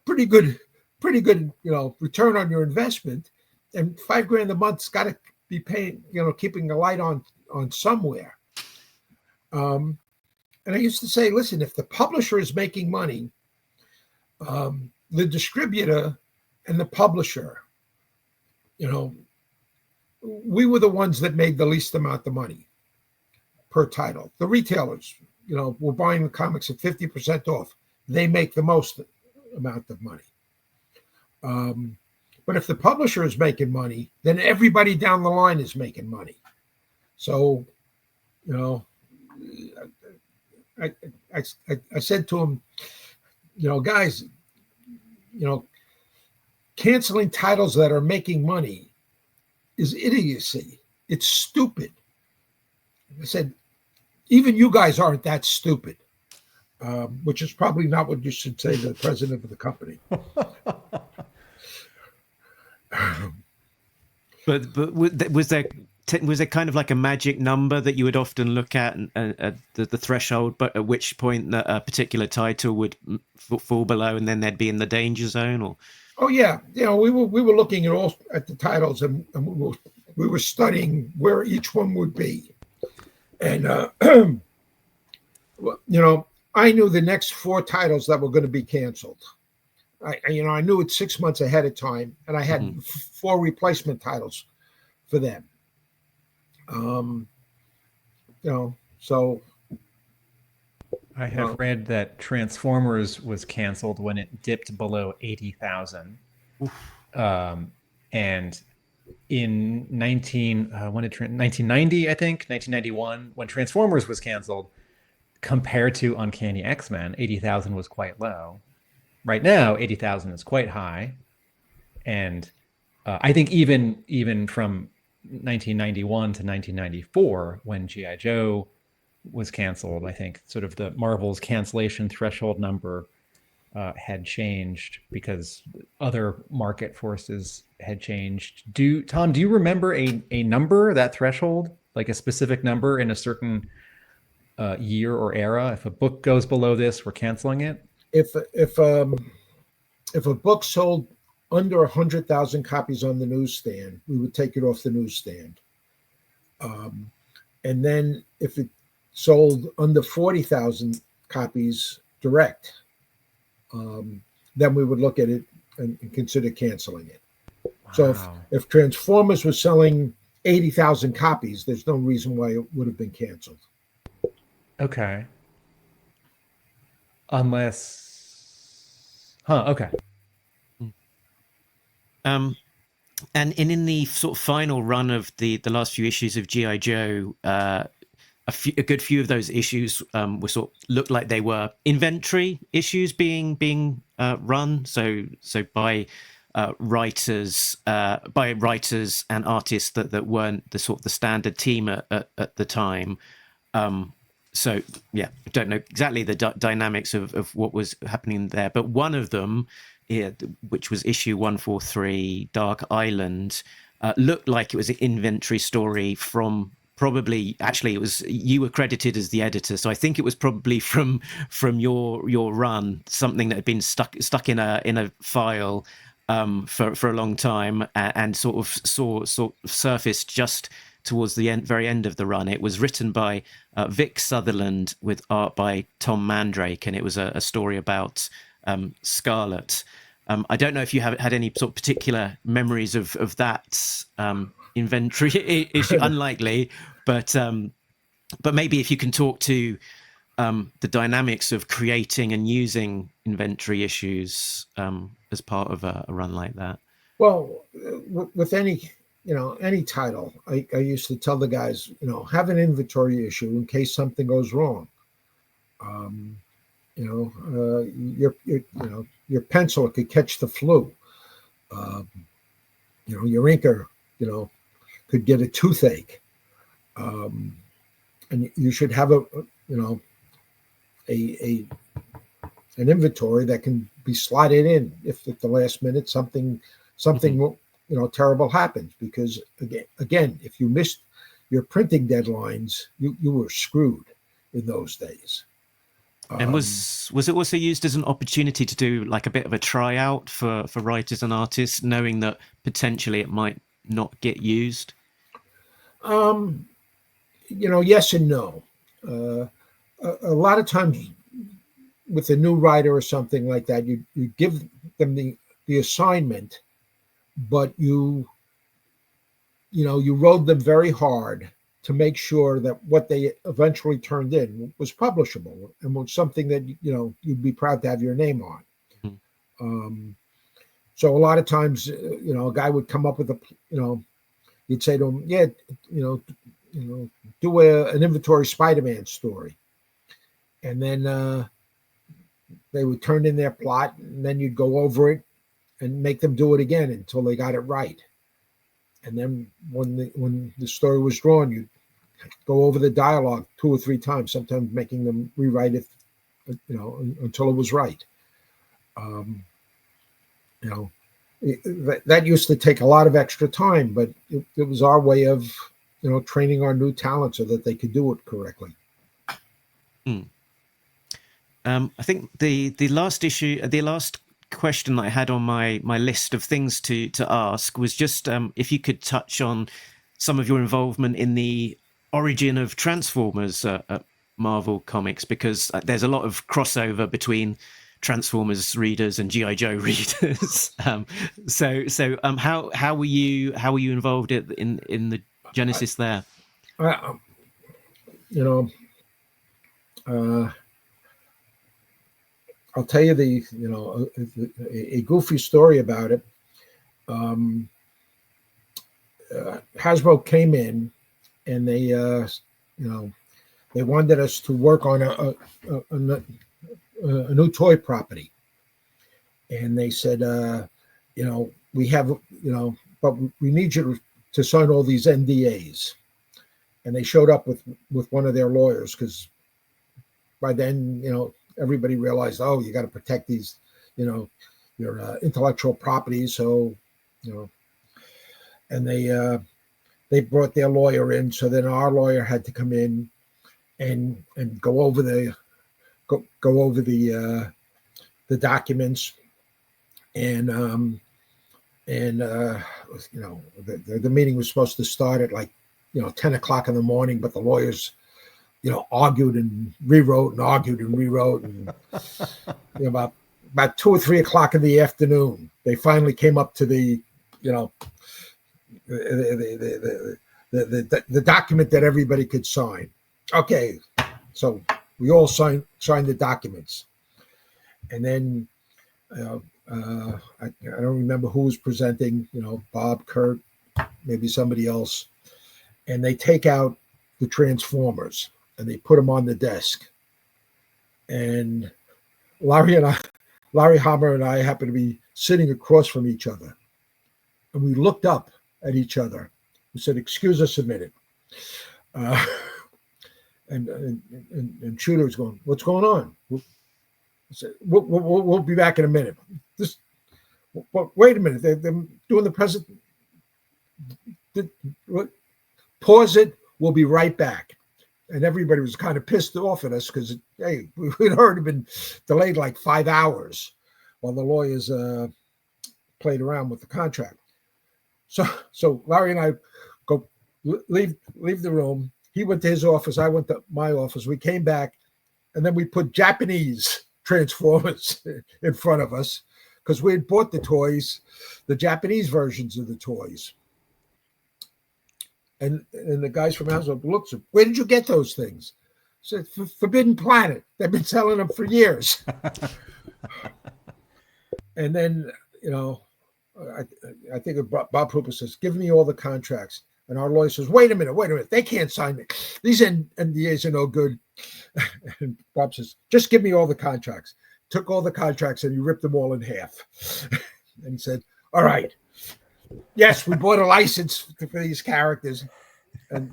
Speaker 5: pretty good, return on your investment. And $5,000 a month's got to be paying, keeping the light on somewhere. And I used to say, listen, if the publisher is making money, the distributor and the publisher, we were the ones that made the least amount of money per title. The retailers, were buying the comics at 50% off. They make the most amount of money. But if the publisher is making money, then everybody down the line is making money. So, I said to him, guys, canceling titles that are making money is idiocy. It's stupid. I said, even you guys aren't that stupid, which is probably not what you should say to the president of the company.
Speaker 3: But was there kind of like a magic number that you would often look at the threshold, but at which point a particular title would fall below, and then they'd be in the danger zone? Or
Speaker 5: oh yeah, we were looking at the titles, and we were studying where each one would be, and I knew the next 4 titles that were going to be canceled. I knew it 6 months ahead of time, and I had 4 replacement titles for them. So
Speaker 4: I have read that Transformers was canceled when it dipped below 80,000. And in 1990, I think 1991, when Transformers was canceled, compared to Uncanny X-Men, 80,000 was quite low. Right now, 80,000 is quite high, and I think even from 1991 to 1994, when G.I.Joe was canceled, I think sort of the Marvel's cancellation threshold number had changed because other market forces had changed. Tom, do you remember a number, that threshold, like a specific number in a certain year or era? If a book goes below this, we're canceling it.
Speaker 5: If a book sold under 100,000 copies on the newsstand, we would take it off the newsstand. And then if it sold under 40,000 copies direct, then we would look at it and consider canceling it. Wow. So if Transformers was selling 80,000 copies, there's no reason why it would have been canceled.
Speaker 4: Okay. Okay.
Speaker 3: And in the sort of final run of the last few issues of G.I. Joe, a good few of those issues looked like they were inventory issues being run. So by writers and artists that weren't the standard team at the time. So yeah, I don't know exactly the dynamics of what was happening there, but one of them, which was issue 143, Dark Island, looked like it was an inventory story from probably, actually it was, you were credited as the editor, so I think it was probably from your run, something that had been stuck in a file for a long time, and sort of surfaced just towards the very end of the run. It was written by Vic Sutherland with art by Tom Mandrake, and it was a story about Scarlet. I don't know if you have had any sort of particular memories of that inventory issue. Unlikely, but maybe if you can talk to the dynamics of creating and using inventory issues as part of a run like that.
Speaker 5: Well, with any any title, I used to tell the guys, have an inventory issue in case something goes wrong. Your pencil could catch the flu. Your inker, could get a toothache. And you should have an inventory that can be slotted in if at the last minute something terrible happens, because again, if you missed your printing deadlines, you were screwed in those days.
Speaker 3: And was it also used as an opportunity to do like a bit of a tryout for writers and artists, knowing that potentially it might not get used?
Speaker 5: Yes and no. A lot of times with a new writer or something like that, you give them the assignment, but you rode them very hard to make sure that what they eventually turned in was publishable and was something that you'd be proud to have your name on. Mm-hmm. So a lot of times, a guy would come up with you'd say to him, yeah, do an inventory Spider-Man story, and then they would turn in their plot, and then you'd go over it and make them do it again until they got it right. And then when the story was drawn, you'd go over the dialogue 2 or 3 times, sometimes making them rewrite it, until it was right. That used to take a lot of extra time, but it was our way of, training our new talent so that they could do it correctly.
Speaker 3: I think the last question that I had on my list of things to ask was just if you could touch on some of your involvement in the origin of Transformers at Marvel Comics, because there's a lot of crossover between Transformers readers and G.I. Joe readers. So how were you involved in the genesis there?
Speaker 5: I'll tell you a goofy story about it. Hasbro came in and they wanted us to work on a new toy property, and they said, we have, but we need you to sign all these NDAs. And they showed up with one of their lawyers, because by then, everybody realized, you got to protect these, your intellectual property. So, and they brought their lawyer in. So then our lawyer had to come in and go over the documents, and the meeting was supposed to start at 10 o'clock in the morning, but the lawyers argued and rewrote and argued and rewrote, and about 2 or 3 o'clock in the afternoon, they finally came up to the document that everybody could sign. Okay, so we all signed the documents, and then I don't remember who was presenting. Bob, Kurt, maybe somebody else, and they take out the Transformers and they put them on the desk. And Larry Hammer and I happened to be sitting across from each other, and we looked up at each other. We said, "Excuse us a minute." And Shooter was going, "What's going on?" I said, we'll be back in a minute. Wait a minute. They're doing the present. Pause it. We'll be right back. And everybody was kind of pissed off at us because, hey, we'd already been delayed like 5 hours while the lawyers played around with the contract. So Larry and I go leave the room. He went to his office. I went to my office. We came back, and then we put Japanese Transformers in front of us because we had bought the toys, the Japanese versions of the toys. And the guys from Hasbro looked at, where did you get those things? I said, Forbidden Planet. They've been selling them for years. And then, I think Bob Hooper says, give me all the contracts. And our lawyer says, wait a minute. They can't sign it. These NDAs are no good. And Bob says, just give me all the contracts. Took all the contracts and he ripped them all in half. And he said, all right. Yes, we bought a license for these characters. And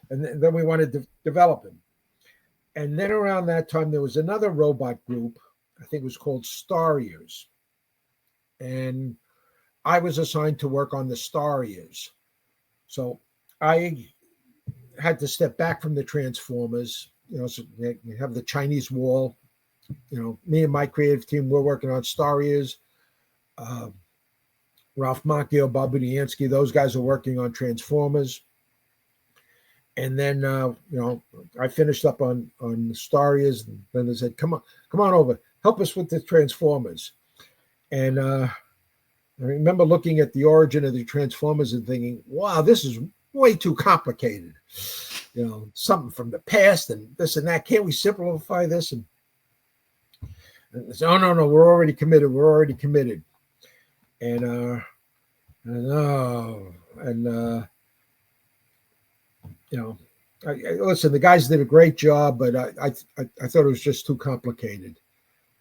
Speaker 5: then we wanted to develop them. And then around that time, there was another robot group. I think it was called Stariers. And I was assigned to work on the Stariers. So I had to step back from the Transformers. So you have the Chinese Wall. Me and my creative team, we're working on Stariers. Ralph Macchio, Bob Budiansky, those guys are working on Transformers. And then, I finished up on the Stariers. And then they said, come on over. Help us with the Transformers. And I remember looking at the origin of the Transformers and thinking, wow, this is way too complicated. Something from the past and this and that. Can't we simplify this? And they said, oh, no, we're already committed. And listen, the guys did a great job, but I thought it was just too complicated.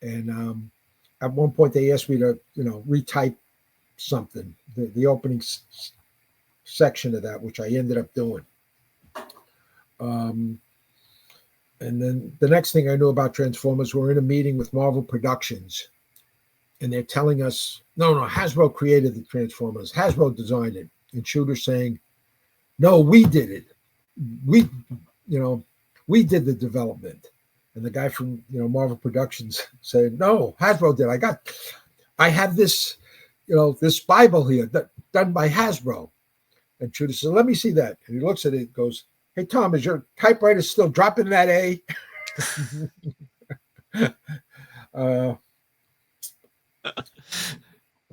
Speaker 5: And at one point they asked me to, retype something, the opening section of that, which I ended up doing. And then the next thing I knew about Transformers, we're in a meeting with Marvel Productions. And they're telling us, no, Hasbro created the Transformers. Hasbro designed it. And Shooter's saying, no, we did it. We did the development. And the guy from, Marvel Productions said, no, Hasbro did. I have this, this Bible here done by Hasbro. And Shooter said, let me see that. And he looks at it and goes, hey, Tom, is your typewriter still dropping that A?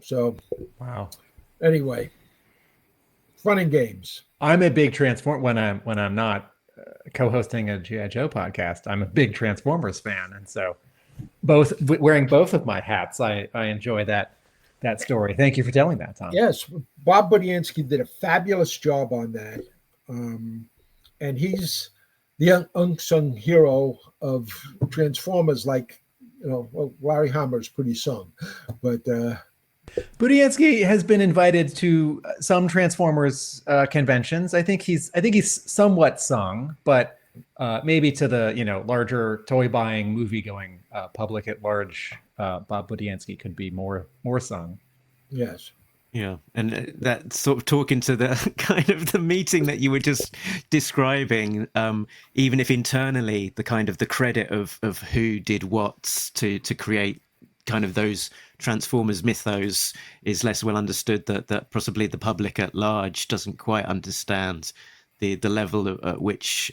Speaker 5: So,
Speaker 4: wow.
Speaker 5: Anyway, fun and games.
Speaker 4: I'm a big when I'm not co-hosting a G.I. Joe podcast. I'm a big Transformers fan, and so wearing both of my hats, I enjoy that story. Thank you for telling that, Tom.
Speaker 5: Yes, Bob Budiansky did a fabulous job on that, and he's the unsung hero of Transformers. Like, Larry Hama's pretty sung, but
Speaker 4: Budiansky has been invited to some Transformers conventions. I think he's somewhat sung, but maybe to the larger toy buying, movie going public at large, Bob Budiansky could be more sung.
Speaker 5: Yes.
Speaker 3: Yeah, and that sort of talking to the kind of the meeting that you were just describing, even if internally the kind of the credit of who did what to create kind of those Transformers mythos is less well understood, that possibly the public at large doesn't quite understand the level at which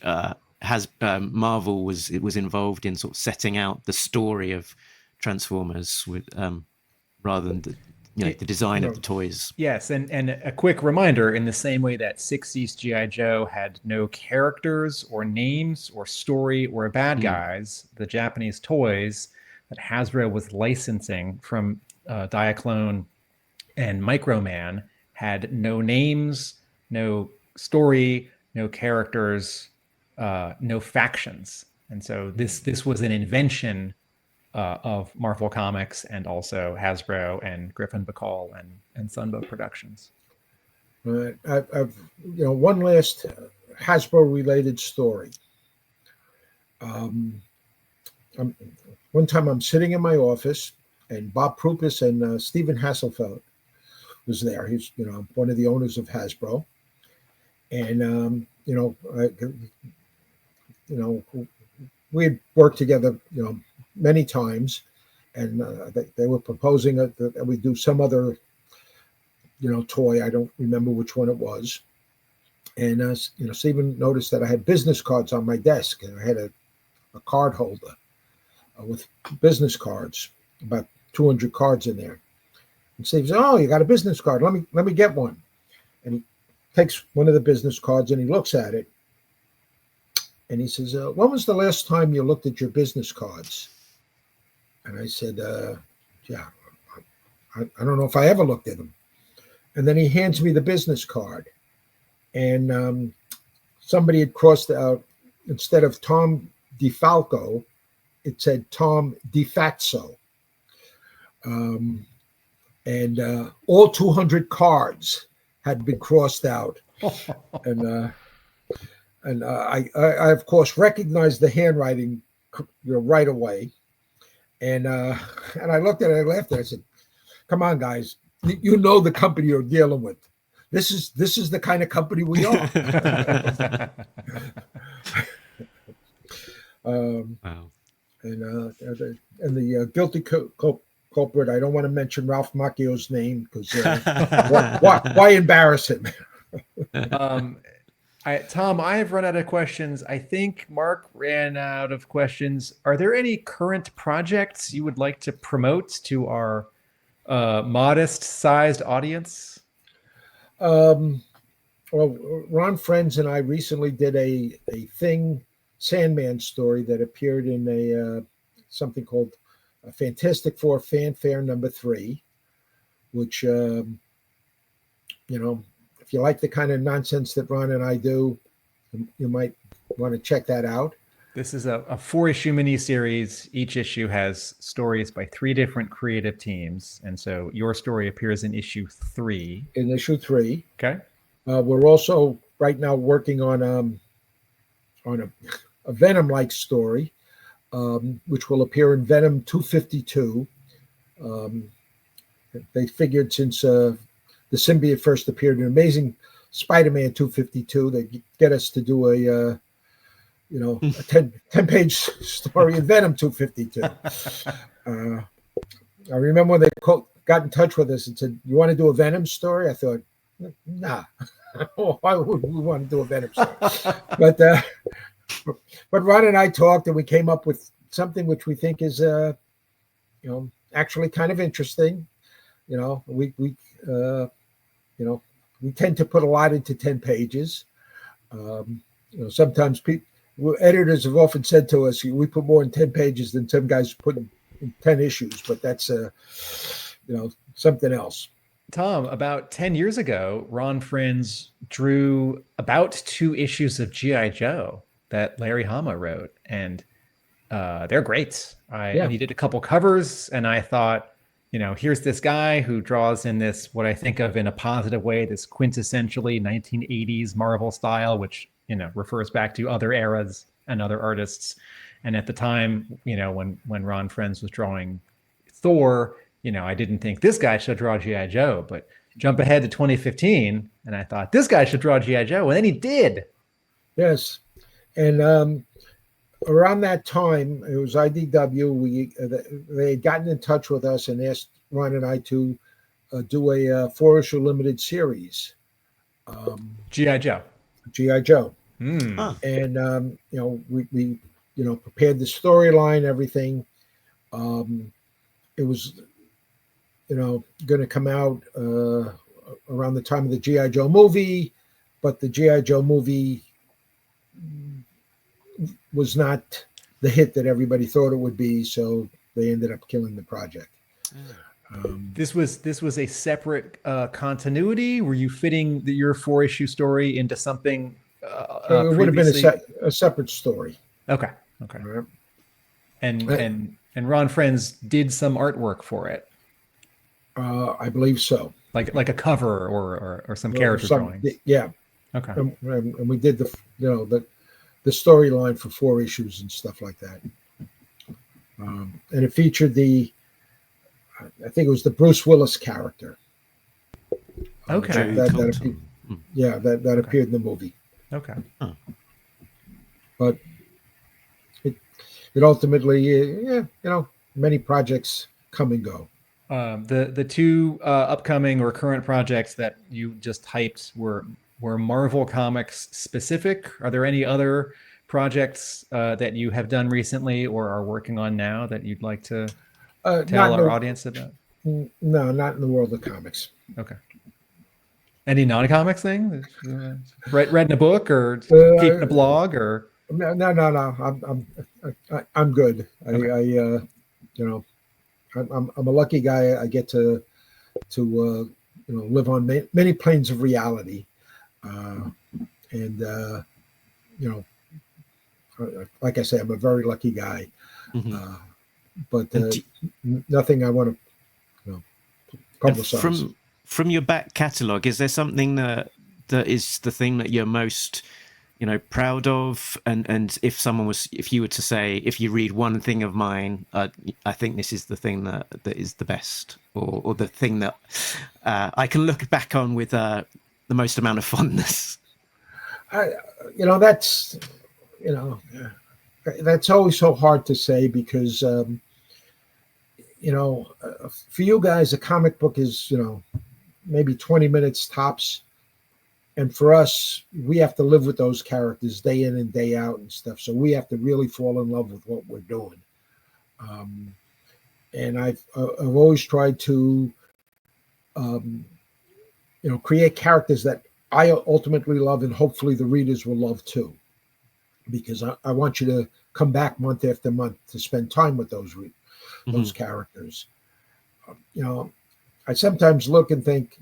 Speaker 3: Marvel was involved in sort of setting out the story of Transformers with rather than the design of the toys.
Speaker 4: Yes, and a quick reminder, in the same way that 60s G.I. Joe had no characters or names or story or bad guys, the Japanese toys that Hasbro was licensing from Diaclone and Microman had no names, no story, no characters, no factions. And so this was an invention of Marvel Comics and also Hasbro and Griffin Bacall and Sunbow Productions.
Speaker 5: I've one last Hasbro related story. Um, One time I'm sitting in my office, and Bob Prupis and Stephen Hasselfeld was there. He's one of the owners of Hasbro, and we had worked together many times, and they were proposing that we do some other toy. I don't remember which one it was. And Stephen noticed that I had business cards on my desk, and I had a card holder with business cards, about 200 cards in there. And Steve says, "Oh, you got a business card? Let me get one." And he takes one of the business cards and he looks at it, and he says, "When was the last time you looked at your business cards?" And I said, "Yeah, I don't know if I ever looked at them." And then he hands me the business card, and somebody had crossed out, instead of Tom DeFalco, it said Tom DeFatso. And all 200 cards had been crossed out. And I of course recognized the handwriting right away. And I looked at it, I laughed at it, I said, "Come on, guys, you know the company you're dealing with. This is the kind of company we are."
Speaker 1: Wow.
Speaker 5: And the guilty culprit, I don't want to mention Ralph Macchio's name, because why embarrass him?
Speaker 4: Tom, I have run out of questions. I think Mark ran out of questions. Are there any current projects you would like to promote to our modest-sized audience?
Speaker 5: Well, Ron Friends and I recently did a Thing Sandman story that appeared in a something called Fantastic Four Fanfare #3, which if you like the kind of nonsense that Ron and I do, you might want to check that out.
Speaker 4: This is a 4-issue miniseries. Each issue has stories by 3 different creative teams, and so your story appears in issue 3.
Speaker 5: In issue 3,
Speaker 4: okay.
Speaker 5: We're also right now working on a Venom-like story, which will appear in Venom 252. They figured since the symbiote first appeared in Amazing Spider-Man 252, they get us to do a 10-page story in Venom 252. I remember when they got in touch with us and said, "You want to do a Venom story?" I thought, nah. Why would we want to do a Venom story? But Ron and I talked, and we came up with something which we think is actually kind of interesting. We tend to put a lot into 10 pages. Sometimes editors have often said to us, we put more in 10 pages than some guys put in 10 issues, but that's something else.
Speaker 4: Tom, about 10 years ago, Ron Friends drew about 2 issues of G.I. Joe that Larry Hama wrote, and they're great. And he did a couple covers, and I thought, here's this guy who draws in this, what I think of in a positive way, this quintessentially 1980s Marvel style, which refers back to other eras and other artists. And at the time, when Ron Friends was drawing Thor, I didn't think this guy should draw G.I. Joe, but jump ahead to 2015, and I thought this guy should draw G.I. Joe, and then he did.
Speaker 5: Yes. And around that time, it was IDW. They had gotten in touch with us and asked Ron and I to do a 4-issue limited series.
Speaker 4: G.I. Joe.
Speaker 5: G.I. Joe.
Speaker 3: Huh.
Speaker 5: And we prepared the storyline, everything. It was going to come out around the time of the G.I. Joe movie, but the G.I. Joe movie was not the hit that everybody thought it would be, so they ended up killing the project.
Speaker 4: This was a separate continuity. Were you fitting your 4-issue story into something?
Speaker 5: It would have been a separate story.
Speaker 4: Okay.
Speaker 5: Right.
Speaker 4: And Ron Friends did some artwork for it.
Speaker 5: I believe so.
Speaker 4: Like a cover or some character drawings.
Speaker 5: Yeah.
Speaker 4: Okay.
Speaker 5: And we did the storyline for 4 issues and stuff like that. And it featured I think it was the Bruce Willis character.
Speaker 4: Okay.
Speaker 5: That appeared in the movie.
Speaker 4: Okay.
Speaker 3: Huh.
Speaker 5: But it ultimately, many projects come and go.
Speaker 4: The 2 upcoming or current projects that you just hyped were Marvel Comics specific. Are there any other projects that you have done recently or are working on now that you'd like to tell our audience about?
Speaker 5: No, not in the world of comics.
Speaker 4: Okay. Any non-comics thing? Read in a book or keeping a blog or?
Speaker 5: No. I'm good.
Speaker 4: Okay.
Speaker 5: I'm a lucky guy. I get to live on many planes of reality, and like I say, I'm a very lucky guy.
Speaker 3: Mm-hmm.
Speaker 5: But nothing I want to publicize.
Speaker 3: From your back catalogue, is there something that is the thing that you're most proud of? And if you were to say, if you read one thing of mine, I think this is the thing that is the best, or the thing that I can look back on with the most amount of fondness.
Speaker 5: That's always so hard to say because for you guys, a comic book is maybe 20 minutes tops. And for us, we have to live with those characters day in and day out and stuff. So we have to really fall in love with what we're doing. And I've always tried to, create characters that I ultimately love, and hopefully the readers will love too. Because I want you to come back month after month to spend time with those characters. I sometimes look and think,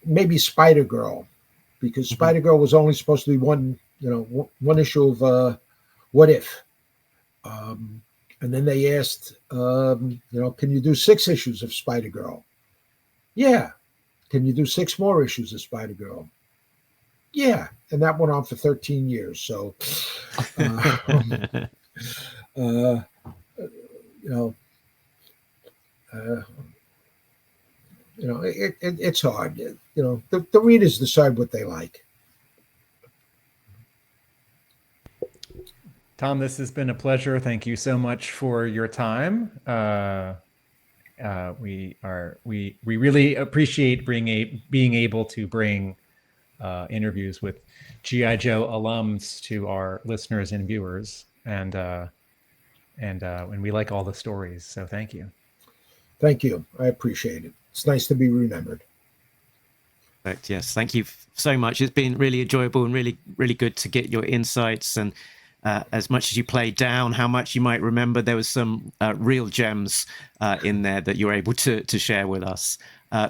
Speaker 5: maybe Spider-Girl, because Spider-Girl was only supposed to be one issue of What If. And then they asked, can you do 6 issues of Spider-Girl? Yeah. Can you do 6 more issues of Spider-Girl? Yeah. And that went on for 13 years. So, it's hard. The readers decide what they like.
Speaker 4: Tom, this has been a pleasure. Thank you so much for your time. We really appreciate being able to bring interviews with G.I. Joe alums to our listeners and viewers, and we like all the stories. So thank you.
Speaker 5: Thank you. I appreciate it. It's nice to be remembered.
Speaker 3: Yes, thank you so much. It's been really enjoyable and really, really good to get your insights. And as much as you played down how much you might remember, there was some real gems in there that you're able to share with us.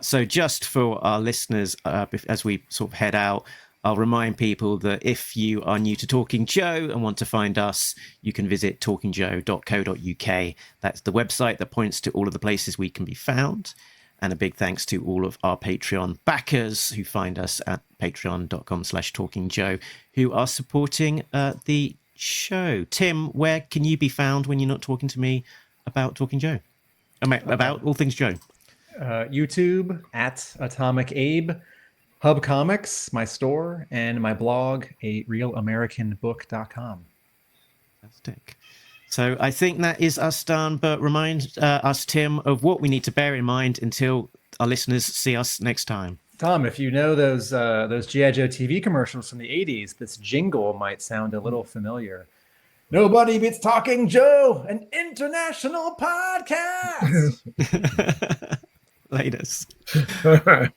Speaker 3: So just for our listeners, as we sort of head out, I'll remind people that if you are new to Talking Joe and want to find us, you can visit talkingjoe.co.uk. That's the website that points to all of the places we can be found. And a big thanks to all of our Patreon backers who find us at patreon.com/talkingjoe, who are supporting the show. Tim, where can you be found when you're not talking to me about Talking Joe? About all things Joe?
Speaker 4: YouTube at Atomic Abe, Hub Comics, my store, and my blog, arealamericanbook.com.
Speaker 3: Fantastic. So I think that is us done, but remind us, Tim, of what we need to bear in mind until our listeners see us next time.
Speaker 4: Tom, if you know those G.I. Joe TV commercials from the 80s, this jingle might sound a little familiar. Nobody beats Talking Joe, an international podcast.
Speaker 3: Latest.
Speaker 5: All right.